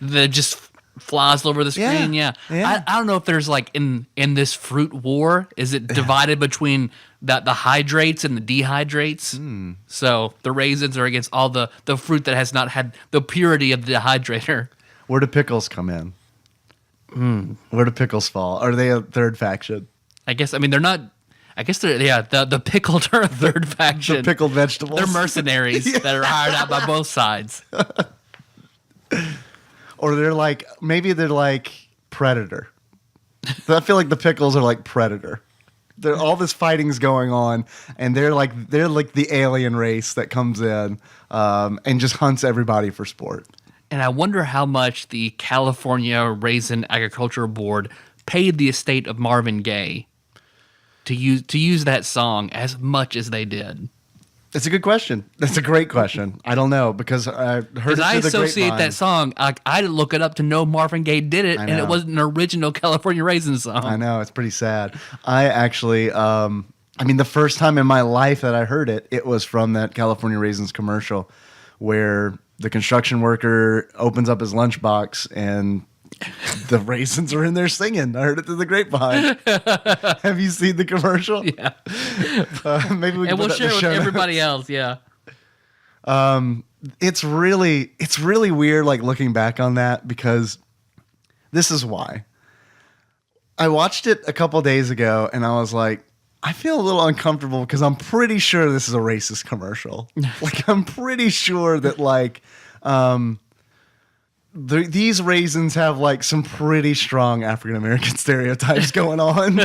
That just flies over the screen. Yeah. Yeah. I don't know if there's like in this fruit war, is it divided between the hydrates and the dehydrates? So the raisins are against all the fruit that has not had the purity of the dehydrator. where do pickles come in? Where do pickles fall? Are they a third faction? I guess, I mean, they're not, I guess they're, yeah, the pickled are a third faction. The pickled vegetables? They're mercenaries that are hired out by both sides. Or maybe they're like Predator. I feel like the pickles are like Predator. All this fighting's going on, and they're like the alien race that comes in and just hunts everybody for sport. And I wonder how much the California Raisin Agricultural Board paid the estate of Marvin Gaye to use that song as much as they did. It's a good question. That's a great question. I don't know because I heard it Because I through the associate grapevine. that song, I didn't look it up to know Marvin Gaye did it, I and it know. wasn't an original California Raisin song. I know, it's pretty sad. I actually, the first time in my life that I heard it, it was from that California Raisins commercial where the construction worker opens up his lunchbox and the raisins are in there singing. I heard it through the grapevine. Have you seen the commercial? Yeah. Maybe we can And we'll put that in share the it with show notes. everybody else, yeah. It's really weird like looking back on that because this is why. I watched it a couple days ago and I was like, I feel a little uncomfortable because I'm pretty sure this is a racist commercial. Like I'm pretty sure that like these raisins have like some pretty strong African American stereotypes going on.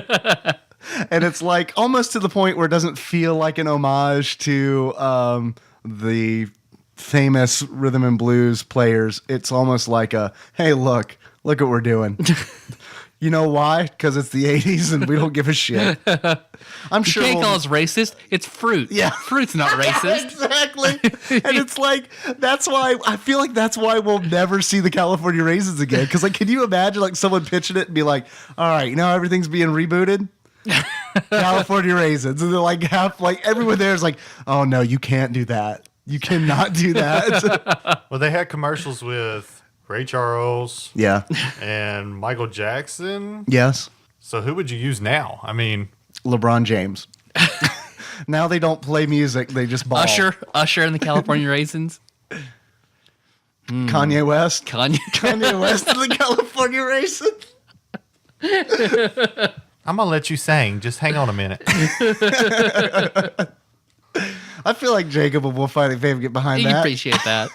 And it's like almost to the point where it doesn't feel like an homage to the famous rhythm and blues players. It's almost like a, hey, look what we're doing. You know why? Because it's the 80s and we don't give a shit. I'm You sure. can't call us racist. It's fruit. Yeah. Fruit's not racist. Exactly. And it's like, that's why, I feel like that's why we'll never see the California Raisins again. Because, like, can you imagine, like, someone pitching it and be like, all right, you know, everything's being rebooted? California Raisins. And they're like, everyone there is like, oh, no, you can't do that. You cannot do that. Well, they had commercials with Ray Charles Yeah. and Michael Jackson. Yes. So who would you use now? I mean, LeBron James. Now they don't play music. They just ball. Usher and the California Raisins. Kanye West. Kanye West and the California Raisins. I'm going to let you sing. Just hang on a minute. I feel like Jacob will find it favorite get behind You that. appreciate that.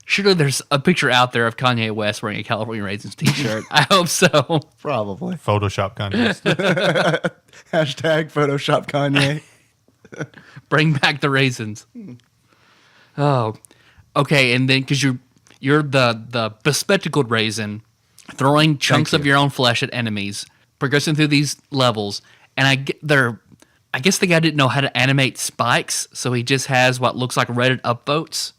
Surely there's a picture out there of Kanye West wearing a California Raisins t-shirt. I hope so. Probably. Photoshop contest. Hashtag Photoshop Kanye. Bring back the raisins. Oh, okay. And then because you're the bespectacled raisin, throwing chunks of your own flesh at enemies, progressing through these levels, and I guess the guy didn't know how to animate spikes, so he just has what looks like Reddit upvotes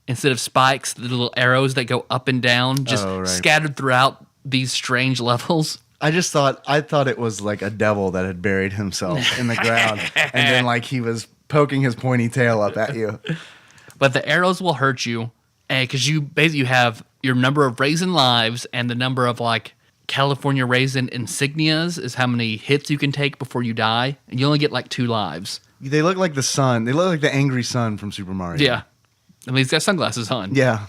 instead of spikes, the little arrows that go up and down, just scattered throughout these strange levels. I thought it was like a devil that had buried himself in the ground, and then like he was poking his pointy tail up at you. But the arrows will hurt you, because you have your number of raisin lives and the number of like California Raisin insignias is how many hits you can take before you die, and you only get like 2 lives. They look like the sun. They look like the angry sun from Super Mario. Yeah. I mean, he's got sunglasses on. Yeah.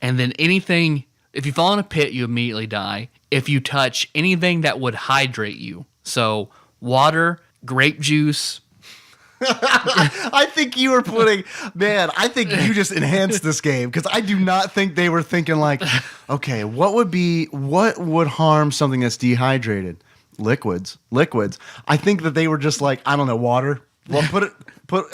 And then anything, if you fall in a pit, you immediately die. If you touch anything that would hydrate you, so water, grape juice. I think you were I think you just enhanced this game, because I do not think they were thinking like, okay, what would harm something that's dehydrated? Liquids. I think that they were just like, I don't know, water. Well,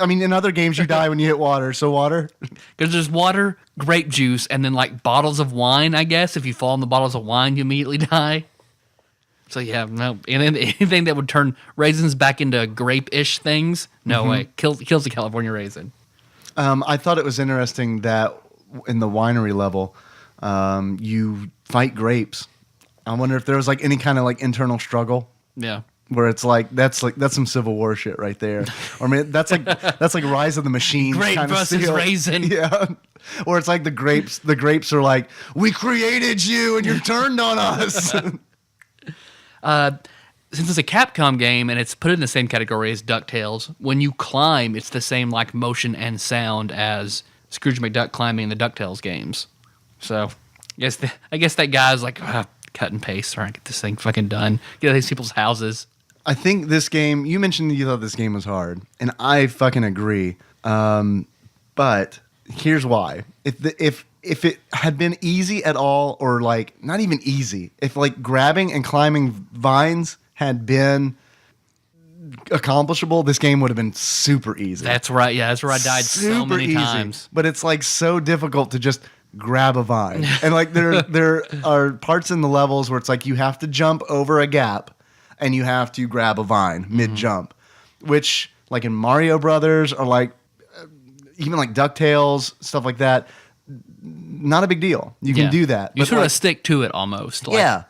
I mean, in other games you die when you hit water, so water. Because there's water, grape juice, and then like bottles of wine, I guess. If you fall in the bottles of wine, you immediately die. So yeah, no. And then anything that would turn raisins back into grape-ish things, no way. Kills the California raisin. I thought it was interesting that in the winery level, you fight grapes. I wonder if there was like any kind of like internal struggle. Yeah. Where it's like that's some Civil War shit right there. Or I mean that's like Rise of the Machines. Grape kind of versus steel. raisin. Yeah. Or it's like the grapes are like, we created you and you turned on us. Since it's a Capcom game and it's put in the same category as DuckTales, when you climb, it's the same like motion and sound as Scrooge McDuck climbing in the DuckTales games. So I guess that guy's like, cut and paste, trying to get this thing fucking done. Get these people's houses. I think this game, you mentioned that you thought this game was hard, and I fucking agree. But here's why. If it had been easy at all, or like not even easy, if like grabbing and climbing vines had been accomplishable, this game would have been super easy. That's right. Yeah, that's where I died so many times. But it's like so difficult to just grab a vine. And like there are parts in the levels where it's like you have to jump over a gap and you have to grab a vine mid-jump, which like in Mario Brothers or like even like DuckTales, stuff like that, not a big deal. You can do that. You But sort like, of stick to it almost. yeah.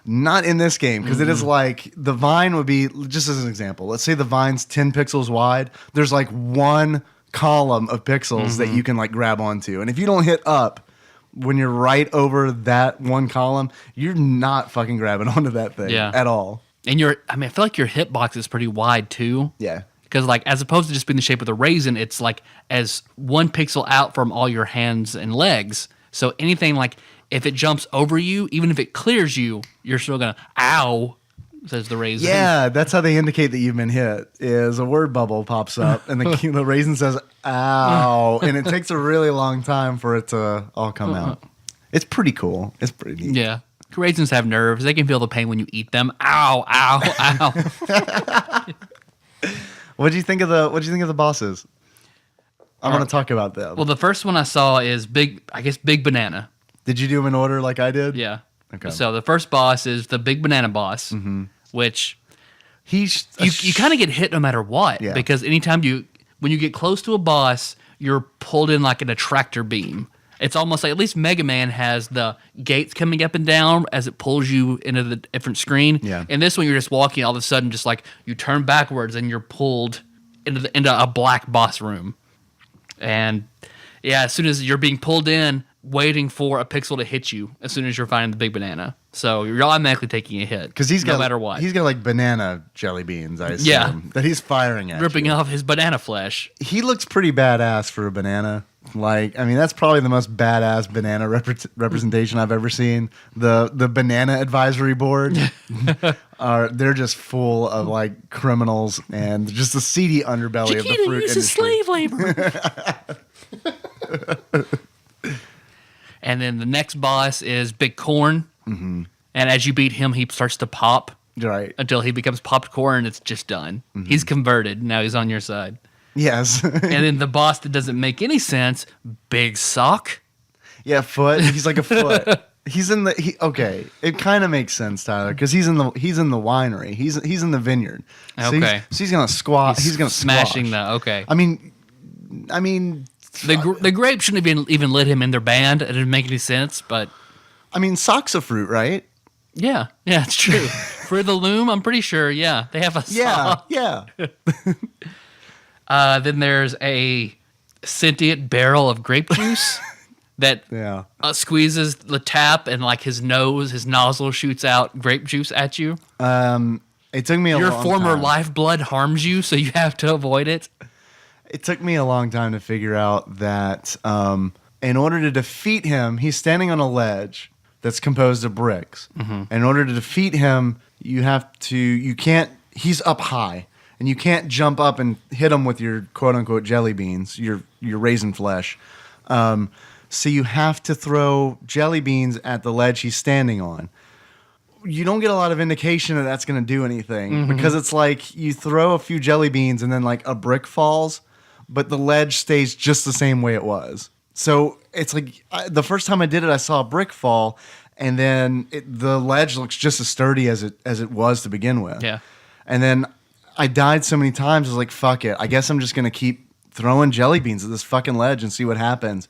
Not in this game, because it is like the vine would be, just as an example, let's say the vine's 10 pixels wide. There's like one column of pixels that you can like grab onto. And if you don't hit up when you're right over that one column, you're not fucking grabbing onto that thing at all. And I feel like your hitbox is pretty wide too. Yeah. Because like as opposed to just being the shape of the raisin, it's like as 1 pixel out from all your hands and legs. So anything like if it jumps over you, even if it clears you, you're still gonna ow, says the raisin. Yeah, that's how they indicate that you've been hit. Is a word bubble pops up and the raisin says ow, and it takes a really long time for it to all come out. It's pretty cool. It's pretty neat. Yeah. Raisins have nerves. They can feel the pain when you eat them. Ow, ow, ow. What do you think of the bosses? I want to talk about them. Well, the first one I saw is Big Banana. Did you do them in order like I did? Yeah. Okay. So the first boss is the big banana boss, which He's you kind of get hit no matter what, Yeah. because anytime when you get close to a boss, you're pulled in like an attractor beam. It's almost like, at least Mega Man has the gates coming up and down as it pulls you into the different screen. Yeah. And this one, you're just walking, all of a sudden, just like you turn backwards and you're pulled into a black boss room. And yeah, as soon as you're being pulled in, waiting for a pixel to hit you as soon as you're finding the big banana. So you're automatically taking a hit. because no matter what. He's got like banana jelly beans. I assume. Yeah. That he's firing at. ripping you. off his banana flesh. He looks pretty badass for a banana. Like, I mean, that's probably the most badass banana representation I've ever seen. The banana advisory board they're just full of like criminals and just the seedy underbelly of the Chiquita fruit uses industry. slave labor. And then the next boss is Big Corn. Mm-hmm. And as you beat him, he starts to pop Right. until he becomes popped corn and it's just done. Mm-hmm. He's converted. Now he's on your side. Yes. And then the boss that doesn't make any sense, Big Sock. Yeah, foot. He's like a foot. He's in the okay. It kind of makes sense, Tyler, because he's in the winery. He's in the vineyard. So Okay. He's gonna squat. He's gonna smashing squash. okay. I mean, The grape shouldn't have even let him in their band. It didn't make any sense, but sock's a fruit, right? yeah, it's true. For the loom, I'm pretty sure. Yeah, they have a saw. Yeah. Then there's a sentient barrel of grape juice that Yeah. squeezes the tap, and like his nozzle shoots out grape juice at you. It took me Your long former time. lifeblood harms you, so you have to avoid it. It took me a long time to figure out that in order to defeat him, he's standing on a ledge that's composed of bricks. Mm-hmm. In order to defeat him, you can't, he's up high, and you can't jump up and hit him with your quote-unquote jelly beans, your raisin flesh. So you have to throw jelly beans at the ledge he's standing on. You don't get a lot of indication that that's going to do anything because it's like you throw a few jelly beans and then like a brick falls, but the ledge stays just the same way it was. So it's like the first time I did it, I saw a brick fall, and then the ledge looks just as sturdy as it was to begin with. Yeah. And then I died so many times, I was like, fuck it. I guess I'm just going to keep throwing jelly beans at this fucking ledge and see what happens.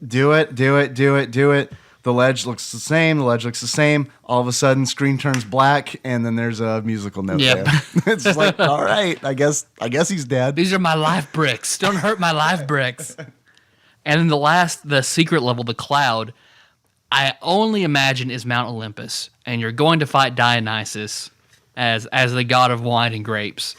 Do it. The ledge looks the same. All of a sudden, screen turns black, and then there's a musical note. Yep. There. It's just like, all right, I guess he's dead. These are my life bricks. Don't hurt my life bricks. And then the secret level, the cloud, I only imagine is Mount Olympus, and you're going to fight Dionysus as the god of wine and grapes.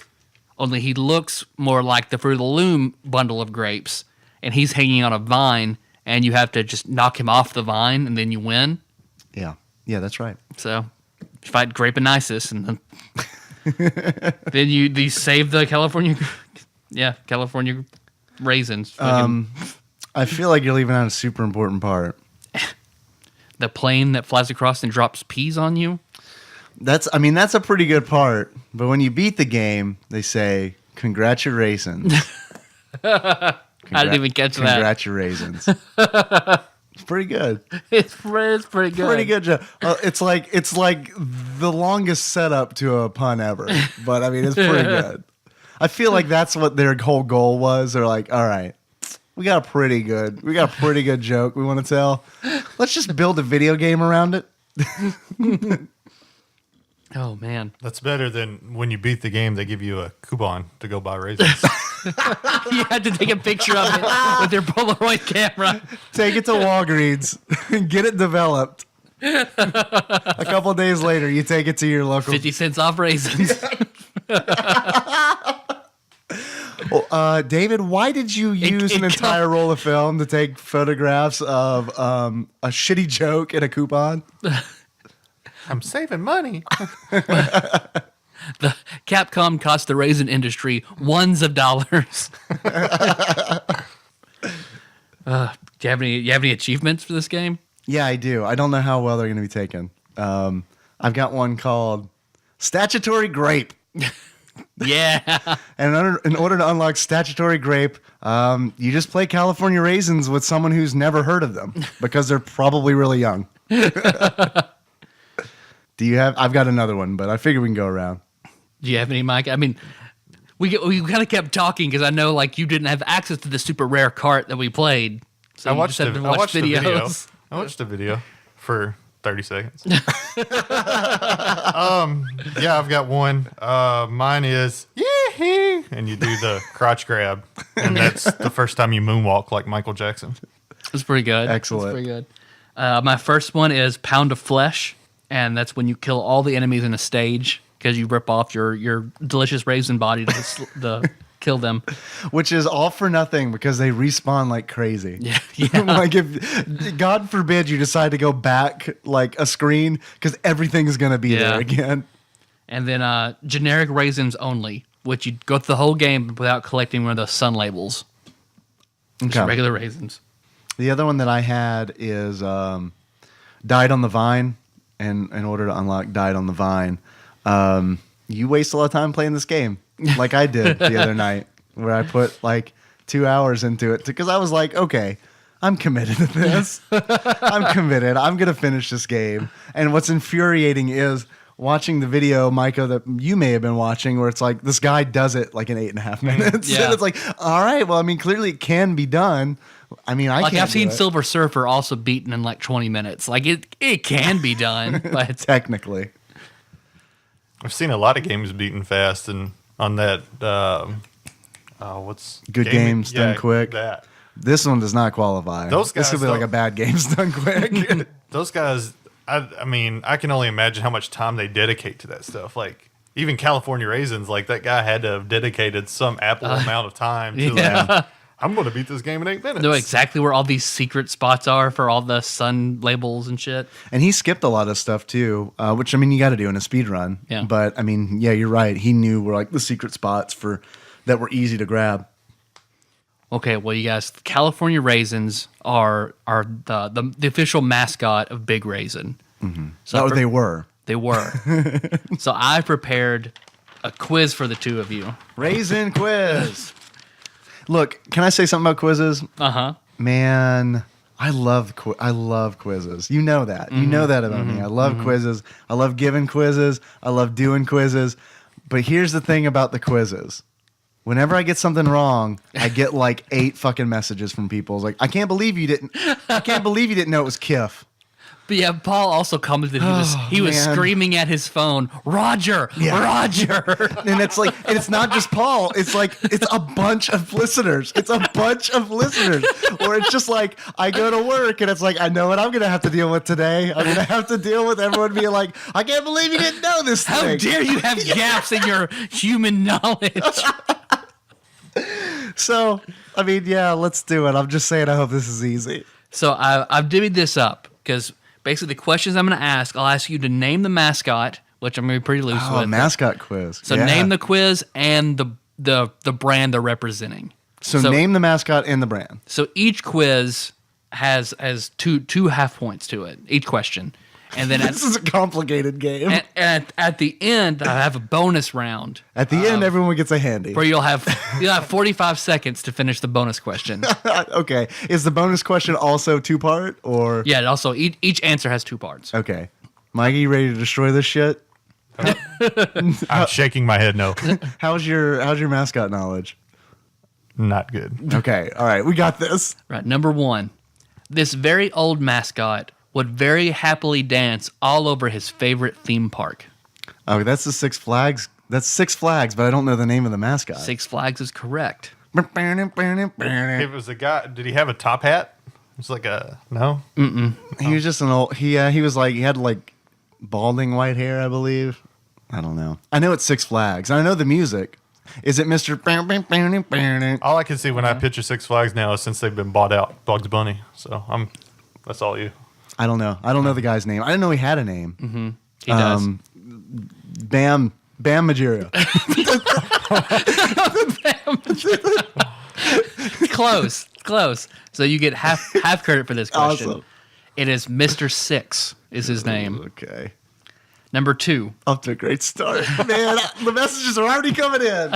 Only he looks more like the Fruit of the Loom bundle of grapes, and he's hanging on a vine, and you have to just knock him off the vine, and then you win. Yeah, that's right. So you fight Grape Anisis, and then you save the California raisins. I feel like you're leaving out a super important part. The plane that flies across and drops peas on you. That's a pretty good part. But when you beat the game, they say, congratulations. I didn't even catch that. Congratulations. It's pretty good. It's pretty good. Pretty good job. It's like the longest setup to a pun ever. But I mean, it's pretty good. I feel like that's what their whole goal was. They're like, all right, we got a pretty good joke we want to tell. Let's just build a video game around it. Oh man, That's better than when you beat the game, they give you a coupon to go buy raisins. you had to take a picture of it with your Polaroid camera. Take it to Walgreens and get it developed. A couple of days later, you take it to your local. 50 cents off raisins. David, why did you use an entire roll of film to take photographs of a shitty joke and a coupon? I'm saving money. The Capcom cost the raisin industry ones of dollars. Do you have any achievements for this game? Yeah, I do. I don't know how well they're going to be taken. I've got one called Statutory Grape. Yeah. And in order to unlock statutory grape, you just play California Raisins with someone who's never heard of them because they're probably really young. Do you have? I've got another one, but I figure we can go around. Do you have any, Mike? I mean, we kind of kept talking because I know like you didn't have access to the super rare cart that we played. So I you watched just had to I watched the video. videos. I watched the video for 30 seconds. Yeah, I've got one. Mine is yee, and you do the crotch grab, and that's the first time you moonwalk like Michael Jackson. That's pretty good. Excellent. That's pretty good. My first one is Pound of Flesh, and that's when you kill all the enemies in a stage because you rip off your delicious raisin body to kill them. Which is all for nothing because they respawn like crazy. Yeah. Like if God forbid you decide to go back like a screen because everything's gonna be there again. And then generic raisins only, which you go through the whole game without collecting one of those sun labels. Just Okay. regular raisins. The other one that I had is Died on the Vine. And in order to unlock Died on the Vine, you waste a lot of time playing this game, like I did the other night, where I put like 2 hours into it because I was like, okay, I'm committed to this. I'm committed. I'm going to finish this game. And what's infuriating is watching the video, Micah, that you may have been watching, where it's like this guy does it like in 8.5 minutes. Yeah. And it's like, all right, well, I mean, clearly it can be done. I mean, Like can't I've seen do it. Silver Surfer also beaten in like 20 minutes. Like it can be done, but Technically. I've seen a lot of games beaten fast, and on that, what's Good games done quick. That This one does not qualify. Those This guys will be like don't- a bad games done quick. those guys. I mean, I can only imagine how much time they dedicate to that stuff. Like even California Raisins, like that guy had to have dedicated some ample amount of time to. Like, I'm going to beat this game in 8 minutes. know exactly where all these secret spots are for all the sun labels and shit. And he skipped a lot of stuff too, which I mean you got to do in a speed run. Yeah. But I mean, yeah, you're right. He knew were like the secret spots that were easy to grab. Okay, well, you guys, California Raisins are the official mascot of Big Raisin. Mm-hmm. So They were They were. So I prepared a quiz for the two of you. Raisin quiz. Look, can I say something about quizzes? Man, I love quizzes. You know that. You know that about me. I love quizzes. I love giving quizzes. I love doing quizzes. But here's the thing about the quizzes. Whenever I get something wrong, I get like 8 fucking messages from people. It's like, I can't believe you didn't know it was Kiff. But yeah, Paul also commented he was man. screaming at his phone, Roger, Yeah. Roger. And it's like, and it's not just Paul. It's like, it's a bunch of listeners. It's a bunch of listeners. Or it's just like, I go to work and it's like, I know what I'm going to have to deal with today. I'm going to have to deal with everyone being like, I can't believe you didn't know this How thing. dare you have gaps in your human knowledge? So, I mean, yeah, let's do it. I'm just saying, I hope this is easy. So I've divvied this up because basically the questions I'm going to ask, I'll ask you to name the mascot, which I'm going to be pretty loose Oh, with. mascot quiz. So Yeah. name the quiz and the brand they're representing. So name the mascot and the brand. So each quiz has two half points to it, each question. And then This is a complicated game. at the end, I have a bonus round At the end, everyone gets a handy. where you'll have 45 seconds to finish the bonus question. Okay. Is the bonus question also 2-part or? Yeah, and also each answer has 2 parts. Okay. Mikey, you ready to destroy this shit? I'm shaking my head. No, How's your mascot knowledge? not good. Okay. All right. We got this. Right, number 1. This very old mascot would very happily dance all over his favorite theme park. Oh, that's the Six Flags. That's Six Flags, but I don't know the name of the mascot. Six Flags is correct. It was a guy. Did he have a top hat? It's like a no. He was just an old. He was like he had like balding white hair, I believe. I don't know. I know it's Six Flags. And I know the music. Is it Mr. All I can see when I picture Six Flags now is since they've been bought out, Bugs Bunny. So that's all you. I don't know. I don't know the guy's name. I didn't know he had a name. He does. Bam Majera. Close. So you get half credit for this question. Awesome. It is Mr. Six is his name. Okay. Number 2. Off to a great start. Man, the messages are already coming in.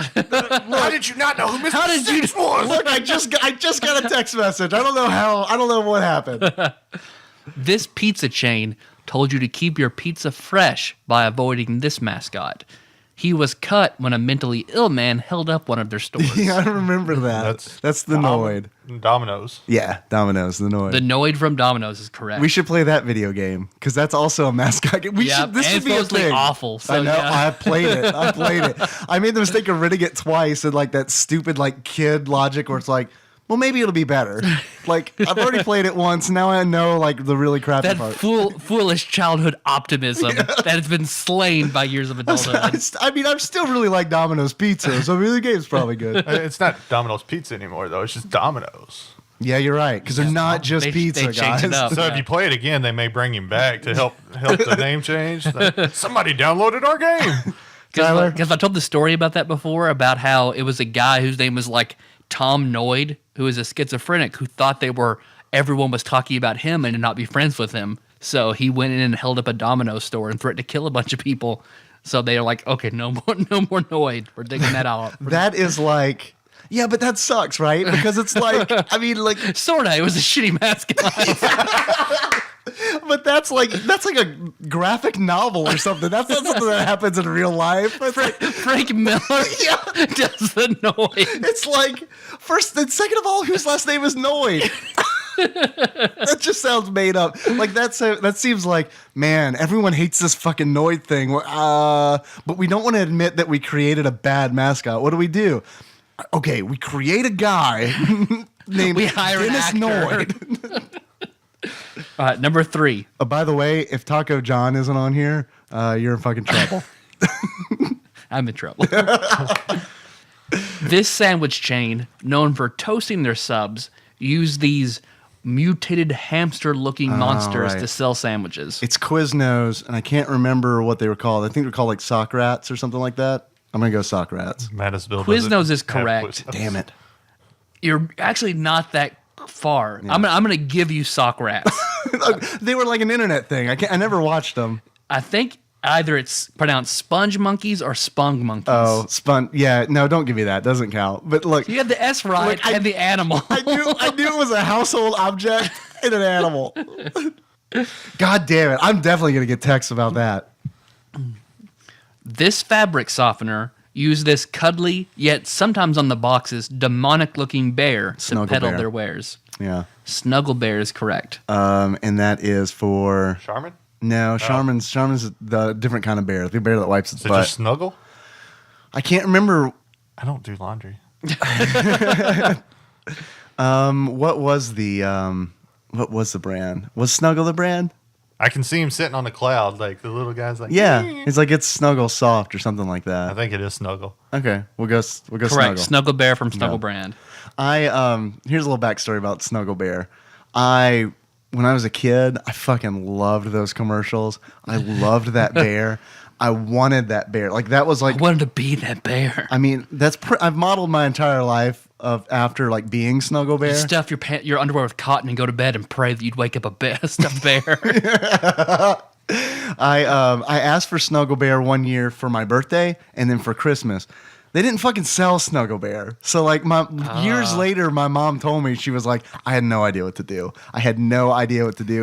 How did you not know who Mr. How did you- Six was? Look, I just got a text message. I don't know what happened. This pizza chain told you to keep your pizza fresh by avoiding this mascot. He was cut when a mentally ill man held up one of their stores. Yeah, I remember that. That's the Noid. Domino's. Yeah, Domino's, the Noid. The Noid from Domino's is correct. We should play that video game because that's also a mascot game. Yeah, This and should be a supposedly thing. awful, so I know. yeah. I played it. I made the mistake of renting it twice and like that stupid like kid logic where it's like, well, maybe it'll be better. Like I've already played it once. Now I know like the really crappy that part. foolish childhood optimism that has been slain by years of adulthood. I mean, I'm still really like Domino's pizza, so maybe the game's probably good. It's not Domino's Pizza anymore, though. It's just Domino's. Yeah, you're right because they're not just They pizza, changed guys. it up. So Yeah. if you play it again, they may bring him back to help the name change. Somebody downloaded our game. Tyler? Because I told the story about that before, about how it was a guy whose name was like Tom Noid, who is a schizophrenic, who thought everyone was talking about him and to not be friends with him. So he went in and held up a Domino's store and threatened to kill a bunch of people. So they are like, okay, no more Noid. We're digging that out. That is like, yeah, but that sucks, right? Because it's like, I mean, like, Sorta. It was a shitty mascot. but that's like a graphic novel or something. That's not something that happens in real life. It's like, Frank Miller does the Noid. it's like first and second of all, whose last name is Noid? That just sounds made up. Like that seems like, man, everyone hates this fucking Noid thing. But we don't want to admit that we created a bad mascot. What do? Okay, we create a guy named We hire an Dennis actor. Noid. Number 3. By the way, if Taco John isn't on here, you're in fucking trouble. I'm in trouble. This sandwich chain, known for toasting their subs, used these mutated hamster-looking monsters right. to sell sandwiches. It's Quiznos, and I can't remember what they were called. I think they're called like sock rats or something like that. I'm gonna go sock rats. Mattisville Quiznos is doesn't have correct. Quiznos. Damn it. You're actually not that far. I'm gonna give you sock rats. They were like an internet thing. I never watched them. I think either it's pronounced sponge monkeys or spung monkeys. Oh, yeah, no, don't give me that. Doesn't count. But look, You had the S right Look, and the animal. I knew it was a household object and an animal. God damn it. I'm definitely gonna get texts about that. This fabric softener used this cuddly, yet sometimes on the boxes, demonic-looking bear to Snuggle peddle bear. their wares. Yeah. Snuggle bear is correct. And that is for Charmin? no, Charmin's the different kind of bear. The bear that wipes its Is it butt. just Snuggle? I can't remember I don't do laundry. what was the brand? Was Snuggle the brand? I can see him sitting on a cloud, like the little guy's like, Yeah, it's like it's Snuggle Soft or something like I that. think it is Snuggle. Okay, we'll go Correct. Snuggle. Snuggle bear from Snuggle No. brand. Here's a little backstory about Snuggle Bear. When I was a kid, I fucking loved those commercials. I loved that bear. I wanted that bear. Like that was like, I wanted to be that bear. I mean, I've modeled my entire life after like being Snuggle Bear. Stuff your underwear with cotton and go to bed and pray that you'd wake up a stuffed bear. I asked for Snuggle Bear one year for my birthday and then for Christmas. They didn't fucking sell Snuggle Bear. So like years later, my mom told me, she was like, I had no idea what to do.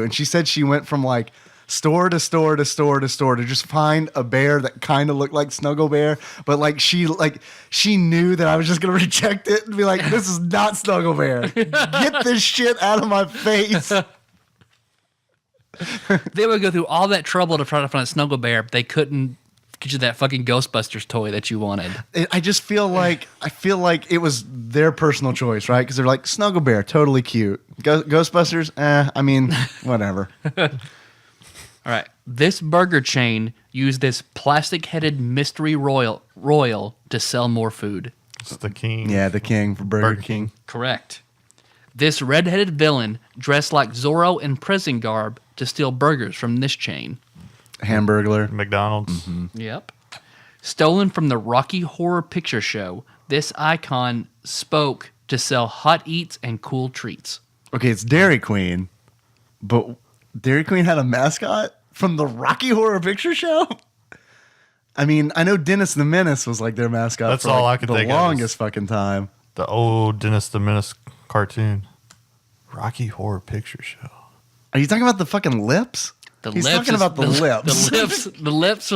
And she said she went from like store to store to store to store to just find a bear that kind of looked like Snuggle Bear. But like she knew that I was just going to reject it and be like, this is not Snuggle Bear. Get this shit out of my face. They would go through all that trouble to try to find a Snuggle bear, but they couldn't get you that fucking Ghostbusters toy that you wanted. I just feel like it was their personal choice, right? Because they're like Snuggle Bear, totally cute. Ghostbusters, I mean, whatever. All right. This burger chain used this plastic-headed mystery royal to sell more food. It's the king. Yeah, the king for Burger King. Correct. This red-headed villain dressed like Zorro in prison garb to steal burgers from this chain. Hamburglar. McDonald's. Yep. Stolen from the Rocky Horror Picture Show, this icon spoke to sell hot eats and cool treats. Okay, it's Dairy Queen, but Dairy Queen had a mascot from the Rocky Horror Picture Show? I mean, I know Dennis the Menace was like their mascot. That's for all like I could the think of longest fucking time. The old Dennis the Menace cartoon. Rocky Horror Picture Show. Are you talking about the fucking lips? He's talking about the lips. The lips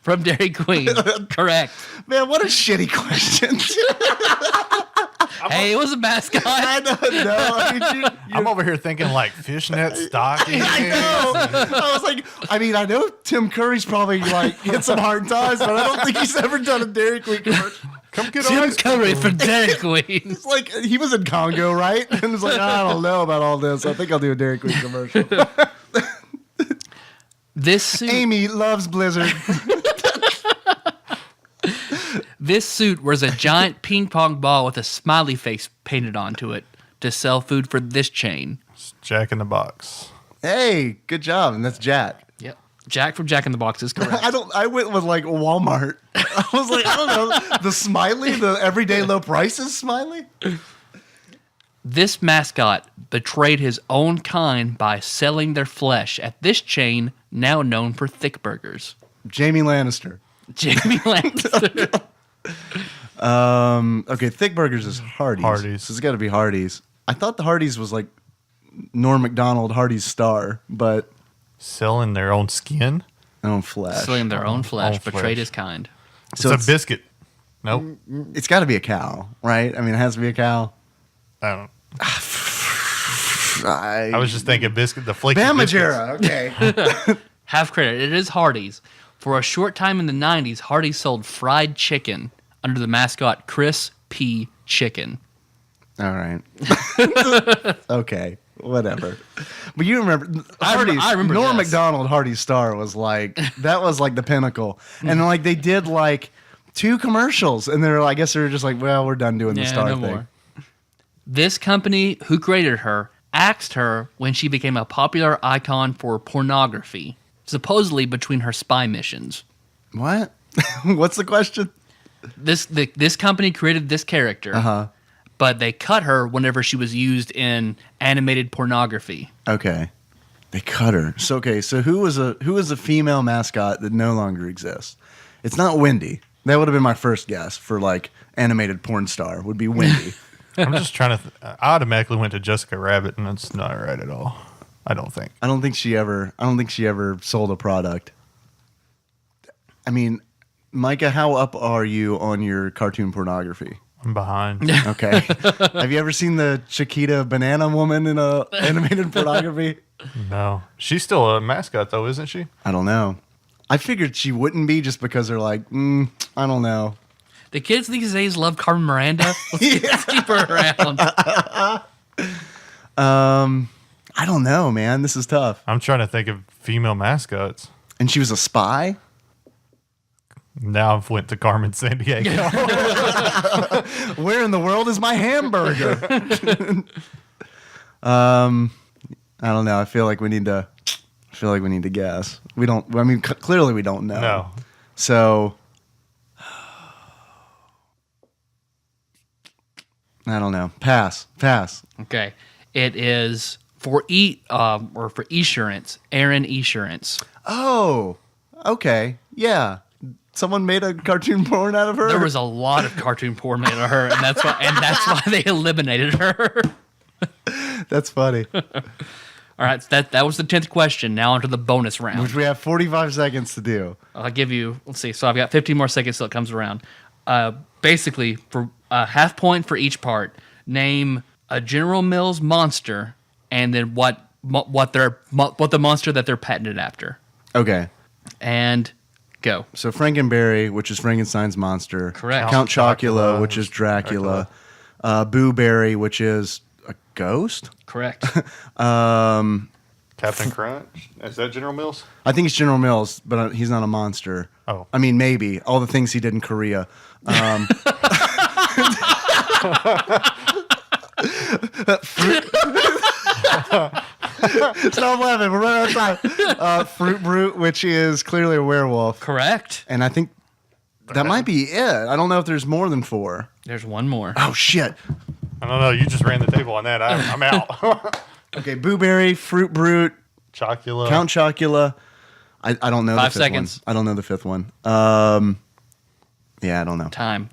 from Dairy Queen. Correct. Man, what a shitty question. Hey, it was a mascot. I don't know. I mean, I'm over here thinking like fishnet stockings. I know. I was like, I mean, I know Tim Curry's probably like hit some hard times, but I don't think he's ever done a Dairy Queen commercial. Come get Tim ice Curry cream. for Dairy Queen. It's like he was in Congo, right? And was like, I don't know about all this. I think I'll do a Dairy Queen commercial. This suit, Amy loves Blizzard. this suit was a giant ping pong ball with a smiley face painted onto it to sell food for this chain. Jack in the Box. Hey, good job. And that's Jack. Yep. Jack from Jack in the Box is correct. I went with like Walmart. I was like, I don't know. The smiley, the everyday low prices smiley. This mascot betrayed his own kind by selling their flesh at this chain now known for thick burgers. Jamie Lannister. Jamie Lannister. Okay, thick burgers is Hardee's. Hardee's. So it's got to be Hardee's. I thought the Hardee's was like Norm Macdonald Hardee's star, but Selling their own skin. own flesh. Selling their own flesh, Own flesh. betrayed his kind. So it's a biscuit. Nope. It's got to be a cow, right? I mean, it has to be a cow. I don't. I I was just thinking biscuit. The flaky biscuits. Bamajera. Okay. Have credit. It is Hardee's. For a short time in the 90s, Hardee's sold fried chicken under the mascot Chris P. Chicken. All right. Okay. Whatever. But you remember I remember Norm this. Macdonald Hardee's star was like that was like the pinnacle. And then like they did like 2 commercials and they're I guess they were just like, well, we're done doing the star no thing. more. This company who created her axed her when she became a popular icon for pornography, supposedly between her spy missions. What? What's the question? This company created this character, but they cut her whenever she was used in animated pornography. Okay. They cut her. So okay, so who was a female mascot that no longer exists? It's not Wendy. That would have been my first guess for like animated porn star would be Wendy. I'm just trying to. I automatically went to Jessica Rabbit, and that's not right at all. I don't think. I don't think she ever sold a product. I mean, Micah, how up are you on your cartoon pornography? I'm behind. Okay. Have you ever seen the Chiquita banana woman in a animated pornography? No, she's still a mascot though, isn't she? I don't know. I figured she wouldn't be just because they're like, I don't know. The kids these days love Carmen Miranda. Let's keep her around. I don't know, man. This is tough. I'm trying to think of female mascots. And she was a spy? Now I've went to Carmen Sandiego. Where in the world is my hamburger? I don't know. I feel like we need to guess. We don't. I mean, clearly we don't know. No. So I don't know. Pass. Okay, it is for Esurance, Aaron Esurance. Oh, okay. Yeah. Someone made a cartoon porn out of her. There was a lot of cartoon porn made of her, and that's why they eliminated her. That's funny. All right, so that was the 10th question. Now onto the bonus round. Which we have 45 seconds to do. I'll give you. Let's see. So I've got 15 more seconds till it comes around. Basically, for a half point for each part, name a General Mills monster, and then what the monster that they're patented after. Okay. And go. So Frankenberry, which is Frankenstein's monster. Correct. Count Chocula, Chocula, which is Dracula. Boo Berry, which is a ghost. Correct. Captain Crunch. Is that General Mills? I think it's General Mills, but he's not a monster. Oh. I mean, maybe. All the things he did in Korea. Stop laughing. We're running out of time. Fruit Brute, which is clearly a werewolf. Correct. And I think that might be it. I don't know if there's more than 4. There's one more. Oh, shit. I don't know. You just ran the table on that. I'm out. Okay, Boo Berry, Fruit Brute, Chocula. Count Chocula. I don't know 5 the fifth seconds. one. I don't know the fifth one. Yeah, I don't know. Time.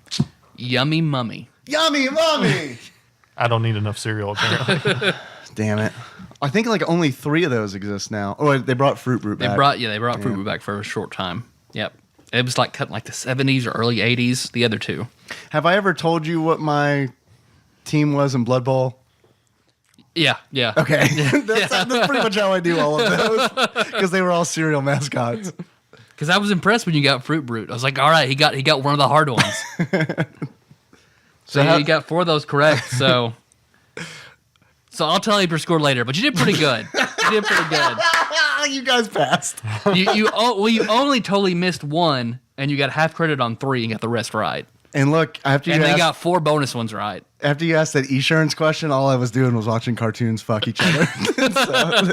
Yummy Mummy. Yummy Mummy! I don't need enough cereal, apparently. Damn it. I think like only 3 of those exist now. Oh, they brought Fruit Brute They back. brought Fruit Root back for a short time. Yep. It was like cut in like the 70s or early 80s, the other two. Have I ever told you what my team was in Blood Bowl? Yeah, yeah. Okay. That's pretty much how I do all of those. Because they were all cereal mascots. Because I was impressed when you got Fruit Brute. I was like, all right, he got one of the hard ones. So you got 4 of those correct. So I'll tell you your score later. But you did pretty good. You guys passed. You only totally missed 1, and you got half credit on 3 and got the rest right. And look, after And they got 4 bonus ones right. after you asked that insurance question, all I was doing was watching cartoons fuck each other. So-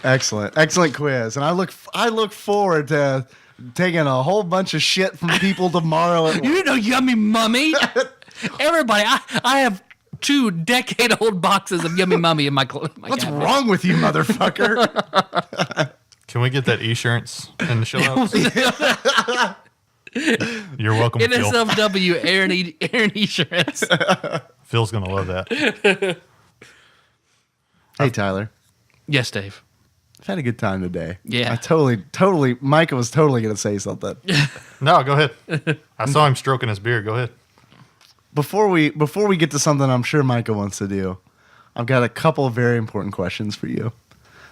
excellent quiz, and I look forward to taking a whole bunch of shit from people tomorrow. At You know Yummy Mummy. Everybody, I have 2 decade-old boxes of Yummy Mummy in my What's cabinet. wrong with you, motherfucker? Can we get that insurance in the show notes? You're welcome, Phil. NSFW Aaron Insurance. Phil's going to love that. Hey, Tyler. Yes, Dave. I've had a good time today. Yeah. I totally, Micah was totally going to say something. No, go ahead. I saw him stroking his beard. Go ahead. Before we get to something I'm sure Micah wants to do, I've got a couple of very important questions for you.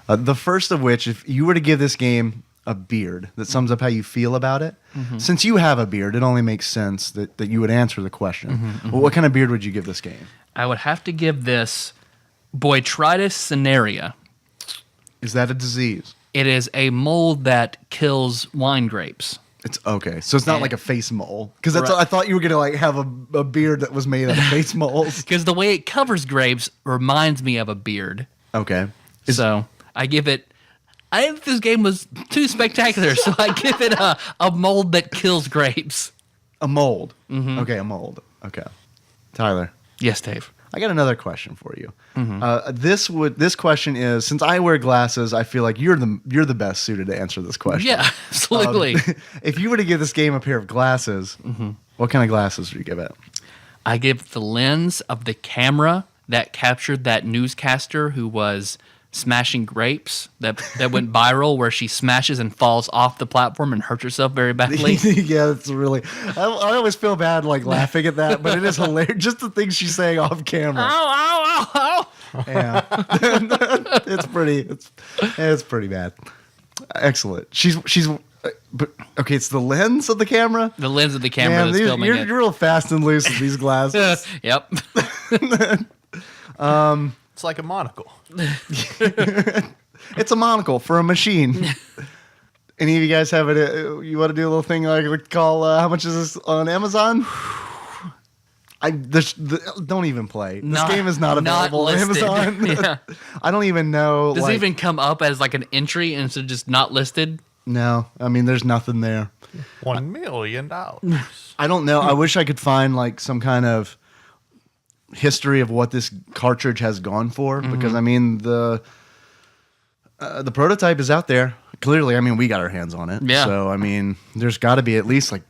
The first of which, if you were to give this game a beard that sums up how you feel about it, since you have a beard, it only makes sense that you would answer the question. Well, what kind of beard would you give this game? I would have to give this Boitritis cinerea. Is that a disease? It is a mold that kills wine grapes. It's okay. So it's not like a face mole. Because Right. I thought you were going to like have a beard that was made out of face moles. Because the way it covers grapes reminds me of a beard. Okay. So I give it... I think this game was too spectacular, so I give it a mold that kills grapes. A mold. Okay, a mold. Okay. Tyler, Yes, Dave. I got another question for you. This question is, since I wear glasses, I feel like you're the best suited to answer this question. Yeah, absolutely. If you were to give this game a pair of glasses, what kind of glasses would you give it? I give the lens of the camera that captured that newscaster who was smashing grapes that went viral, where she smashes and falls off the platform and hurts herself very badly. Yeah, that's really. I always feel bad like laughing at that, but it is hilarious. Just the things she's saying off camera. Ow. Yeah, it's pretty bad. Excellent. But okay, it's the lens of the camera. The lens of the camera Man, that's filming you're it. real fast and loose with these glasses. Yep. It's like a monocle. It's a monocle for a machine. Any of you guys have it? You want to do a little thing like we call? How much is this on Amazon? Don't even play. This game is not available on listed. Amazon. Yeah. I don't even know. Does it even come up as like an entry instead of just not listed? No, I mean there's nothing there. $1 million. I don't know. I wish I could find like some kind of history of what this cartridge has gone for, because I mean the prototype is out there. Clearly, I mean we got our hands on it. Yeah. So I mean there's got to be at least like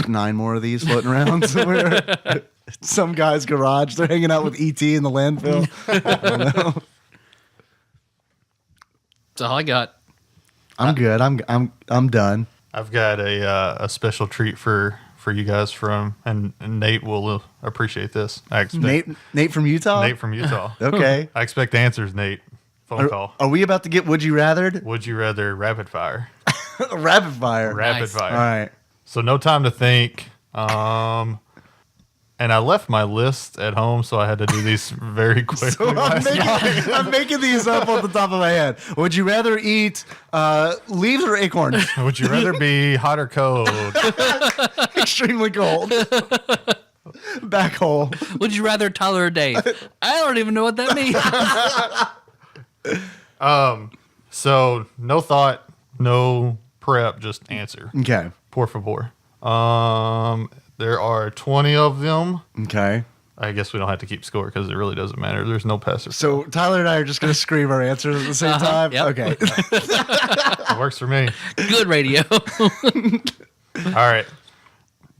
9 more of these floating around somewhere. Some guy's garage. They're hanging out with ET in the landfill. I don't know. That's all I got. I'm good. I'm done. I've got a special treat for you guys and Nate will appreciate this. I expect Nate from Utah. Nate from Utah. Okay. I expect answers, Nate. Phone call. Are we about to get Would You Rathered? Would you rather rapid fire? Rapid fire. Rapid Nice. fire. All right. So no time to think. And I left my list at home, so I had to do these very quickly. So I'm making these up off the top of my head. Would you rather eat leaves or acorns? Would you rather be hot or cold? Extremely cold. Back hole. Would you rather Tyler or Dave? I don't even know what that means. So no thought, no prep, just answer. Okay. Por favor. There are 20 of them. Okay. I guess we don't have to keep score because it really doesn't matter. There's no pass or So Tyler and I are just going to scream our answers at the same time? Yep. Okay. it works for me. Good radio. All right.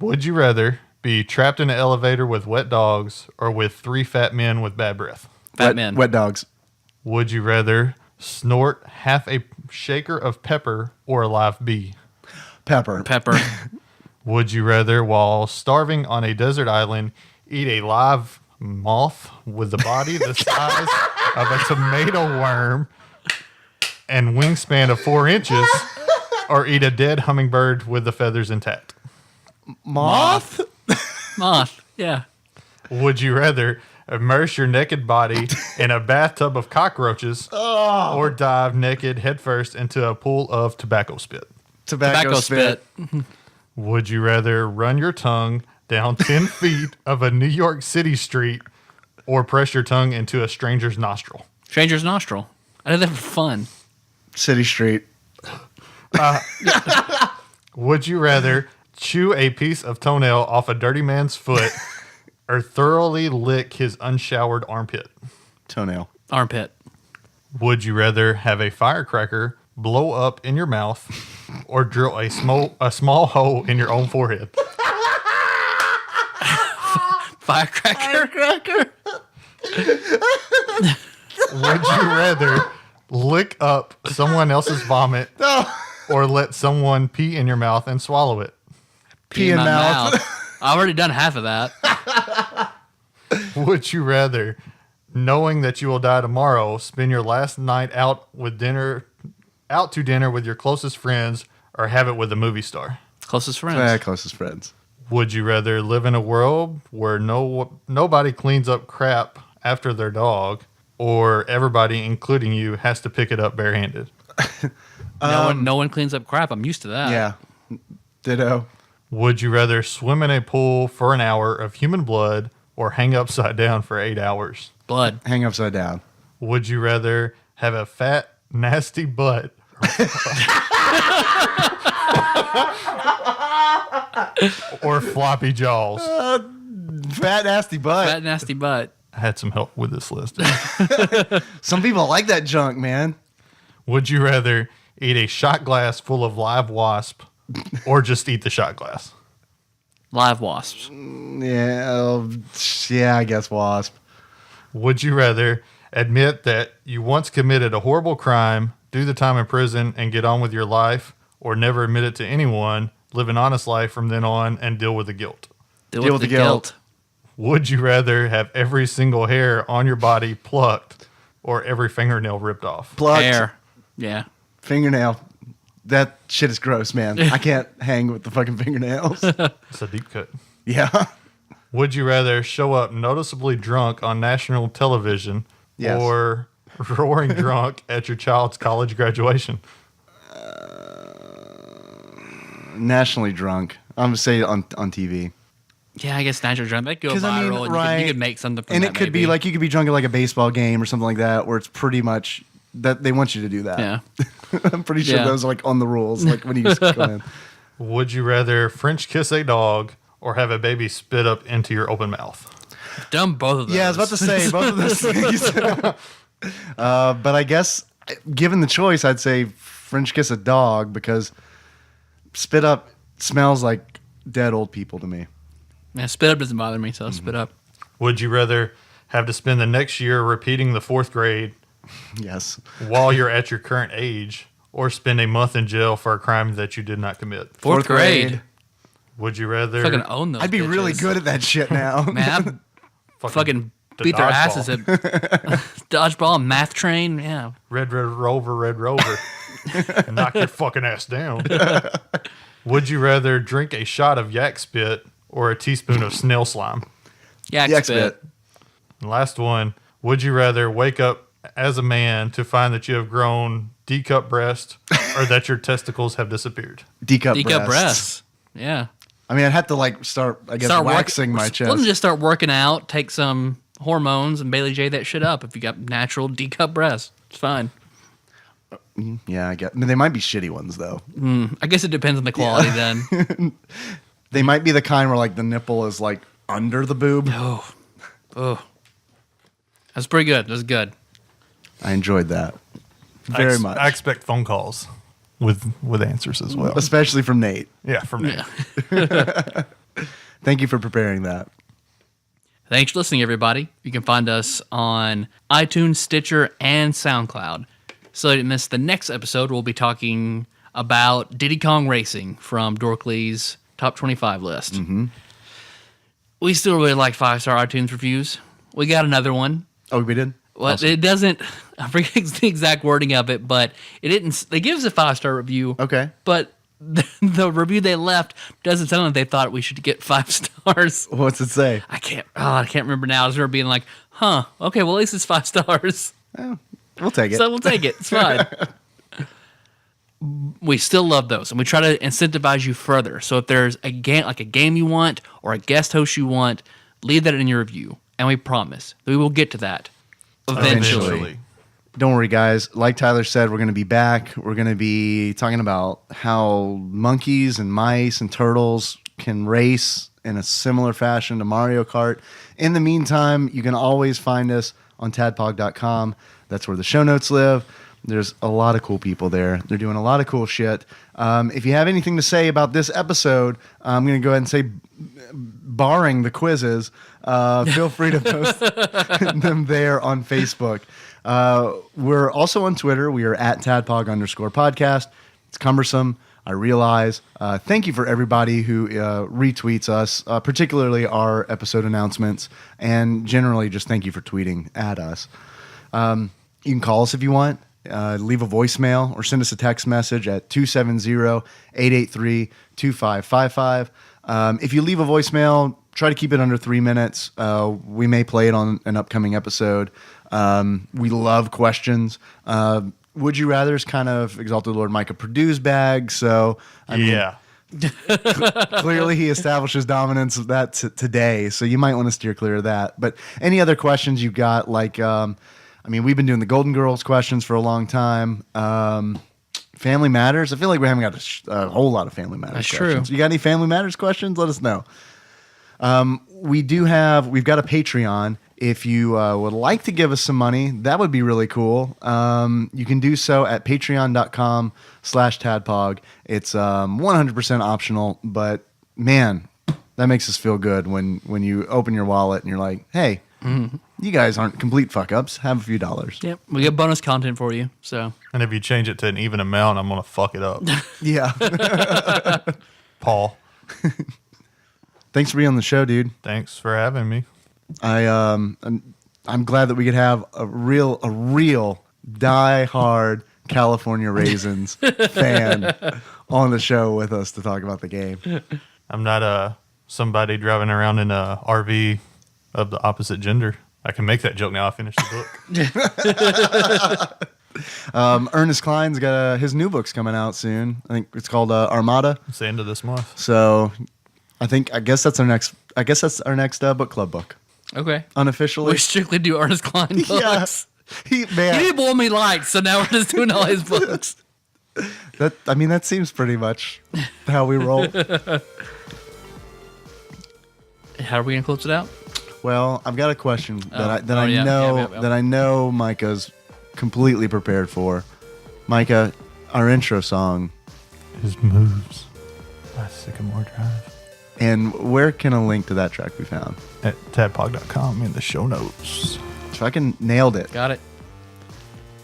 Would you rather be trapped in an elevator with wet dogs or with 3 fat men with bad breath? Fat man. Wet dogs. Would you rather snort half a shaker of pepper or a live bee? Pepper. Pepper. Would you rather, while starving on a desert island, eat a live moth with the body the size of a tomato worm and wingspan of 4 inches, or eat a dead hummingbird with the feathers intact? Moth? Moth. Yeah. Would you rather immerse your naked body in a bathtub of cockroaches or dive naked headfirst into a pool of tobacco spit? Tobacco spit. Would you rather run your tongue down 10 feet of a New York City street or press your tongue into a stranger's nostril? Stranger's nostril. I did that for fun. City Street. Would you rather chew a piece of toenail off a dirty man's foot or thoroughly lick his unshowered armpit? Toenail. Armpit. Would you rather have a firecracker blow up in your mouth or drill a small hole in your own forehead? Firecracker. Would you rather lick up someone else's vomit or let someone pee in your mouth and swallow it? Pee in my mouth. I've already done half of that. Would you rather, knowing that you will die tomorrow, spend your last night out to dinner with your closest friends, or have it with a movie star? Closest friends. Closest friends. Would you rather live in a world where nobody cleans up crap after their dog, or everybody, including you, has to pick it up barehanded? No one cleans up crap. I'm used to that. Yeah. Ditto. Would you rather swim in a pool for an hour of human blood or hang upside down for 8 hours? Blood. Hang upside down. Would you rather have a fat, nasty butt or floppy jaws? Fat, nasty butt. Fat nasty butt. I had some help with this list. Some people like that junk, man. Would you rather eat a shot glass full of live wasp or just eat the shot glass? Live wasps. Yeah, I guess wasp. Would you rather admit that you once committed a horrible crime, do the time in prison, and get on with your life, or never admit it to anyone, live an honest life from then on, and deal with the guilt? Deal with the guilt. Would you rather have every single hair on your body plucked or every fingernail ripped off? Plucked. Hair. Yeah. Fingernail. That shit is gross, man. I can't hang with the fucking fingernails. It's a deep cut. Yeah. Would you rather show up noticeably drunk on national television Yes. or roaring drunk at your child's college graduation? Nationally drunk. I'm going to say on TV. Yeah, I guess natural drunk. That could go 'Cause, viral. right. You could make something from And that, it could maybe. be like, you could be drunk at like a baseball game or something like that, where it's pretty much that they want you to do that. Yeah. I'm pretty sure Yeah. those are like on the rules, like when you come in. Would you rather French kiss a dog or have a baby spit up into your open mouth? Done both of those. Yeah, I was about to say both of those things. But I guess, given the choice, I'd say French kiss a dog, because spit up smells like dead old people to me. Yeah, spit up doesn't bother me, so spit up. Would you rather have to spend the next year repeating the 4th grade Yes. while you're at your current age, or spend a month in jail for a crime that you did not commit? Fourth grade. Would you rather Fucking own those. I'd be really bitches. good at that shit now. Man, I'd fucking the beat their dodgeball. asses at dodgeball, math train. Yeah. Red Rover, and knock your fucking ass down? Would you rather drink a shot of yak spit or a teaspoon of snail slime? Yak Yak spit. spit. And last one, would you rather wake up as a man to find that you have grown D-cup breast or that your testicles have disappeared? D-cup D-cup breasts. breasts. Yeah. I mean, I'd have to like start, I guess, waxing my chest. Let them just start working out, take some hormones, and Bailey J that shit up. If you got natural D-cup breasts, it's fine. Yeah, I get. I mean, they might be shitty ones though. I guess it depends on the quality then. They might be the kind where like the nipple is like under the boob. Oh, Oh, that's pretty good. That's good. I enjoyed that very much. I expect phone calls with answers as well. Especially from Nate. Yeah, from me. Thank you for preparing that. Thanks for listening, everybody. You can find us on iTunes, Stitcher, and SoundCloud. So you didn't miss the next episode, we'll be talking about Diddy Kong Racing from Dorkly's Top 25 list. Mm-hmm. We still really like 5-star iTunes reviews. We got another one. Oh, we did? Well, Awesome. it doesn't, I forget the exact wording of it, but it didn't, they give us a 5-star review. Okay. But the review they left doesn't sound like they thought we should get 5 stars. What's it say? I can't remember now. I was being like, okay, well, at least it's 5 stars. Oh, we'll take it. So we'll take it. It's fine. We still love those, and we try to incentivize you further. So if there's a game you want or a guest host you want, leave that in your review, and we promise that we will get to that eventually. Don't worry, guys. Like Tyler said, we're going to be back. We're going to be talking about how monkeys and mice and turtles can race in a similar fashion to Mario Kart. In the meantime, you can always find us on tadpog.com. That's where the show notes live. There's a lot of cool people there. They're doing a lot of cool shit. If you have anything to say about this episode, I'm going to go ahead and say, barring the quizzes, feel free to post them there on Facebook. We're also on Twitter. We are at @tadpog_podcast. It's cumbersome, I realize. Thank you for everybody who retweets us, particularly our episode announcements, and generally just thank you for tweeting at us. You can call us if you want. Leave a voicemail or send us a text message at 270-883-2555. If you leave a voicemail, try to keep it under 3 minutes. We may play it on an upcoming episode. We love questions. Would you rather is kind of Exalted Lord Micah Perdue's bag. So, I mean, clearly he establishes dominance of that today. So you might want to steer clear of that. But any other questions you got, like, we've been doing the Golden Girls questions for a long time. Family Matters. I feel like we haven't got a whole lot of Family Matters questions. True. You got any Family Matters questions? Let us know. We've got a Patreon. If you would like to give us some money, that would be really cool. You can do so at patreon.com/tadpog. It's 100% optional, but man, that makes us feel good when you open your wallet and you're like, hey, you guys aren't complete fuck-ups. Have a few dollars. Yep, we get bonus content for you. So, And if you change it to an even amount, I'm going to fuck it up. Yeah. Paul, Thanks for being on the show, dude. thanks for having me. I'm glad that we could have a real die-hard California Raisins fan on the show with us to talk about the game. I'm not somebody driving around in a RV of the opposite gender. I can make that joke now. I finished the book. Ernest Cline's got his new book's coming out soon. I think it's called Armada. It's the end of this month. So I guess that's our next book club book. okay. Unofficially. We strictly do Ernest Klein books. Yeah. He did one we liked, so now we're just doing all his books. That seems pretty much how we roll. How are we gonna close it out? Well, I've got a question that Yeah. I know Micah's completely prepared for. Micah, our intro song, His moves by Sycamore Drive. and where can a link to that track be found? At tadpog.com in the show notes. Fucking nailed it. Got it.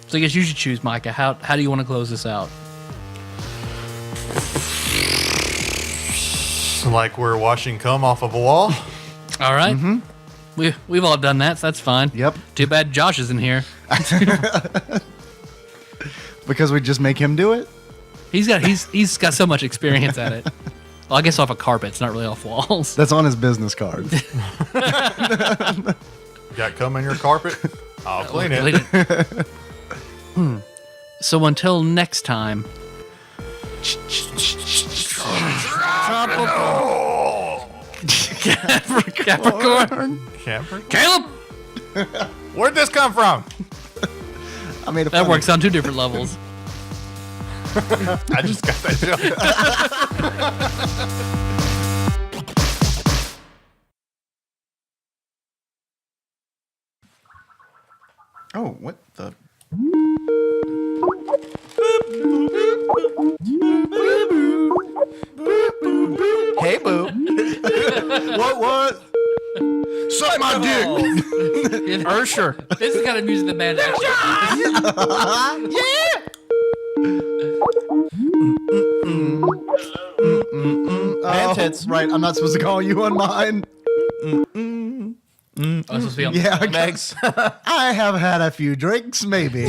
So I guess you should choose, Micah. How do you want to close this out? Like we're washing cum off of a wall. All right. We've all done that, so that's fine. Yep. Too bad Josh isn't here. Because we just make him do it? He's got so much experience at it. Well, I guess off a carpet. It's not really off walls. That's on his business card. Got cum in your carpet? I'll clean it. So until next time. Capricorn. Caleb. Where'd this come from? I made a That works on 2 different levels. I just got that joke. Oh, what the? Hey, boo. What? Suck my dick. Ursher. This is the kind of music the band actually. Man tits. Right, I'm not supposed to call you on mine. Oh, it's supposed to be on Yeah, Megs. I have had a few drinks, maybe.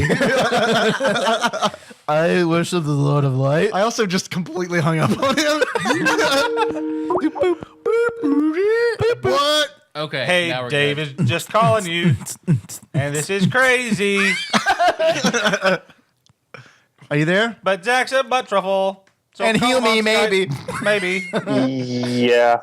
I worship the Lord of Light. I also just completely hung up on him. What? Okay. Hey, now we're Dave good. is just calling you, and this is crazy. Are you there? But Jack's a butt truffle. So And call heal him on me, Skype. maybe. Maybe. Yeah.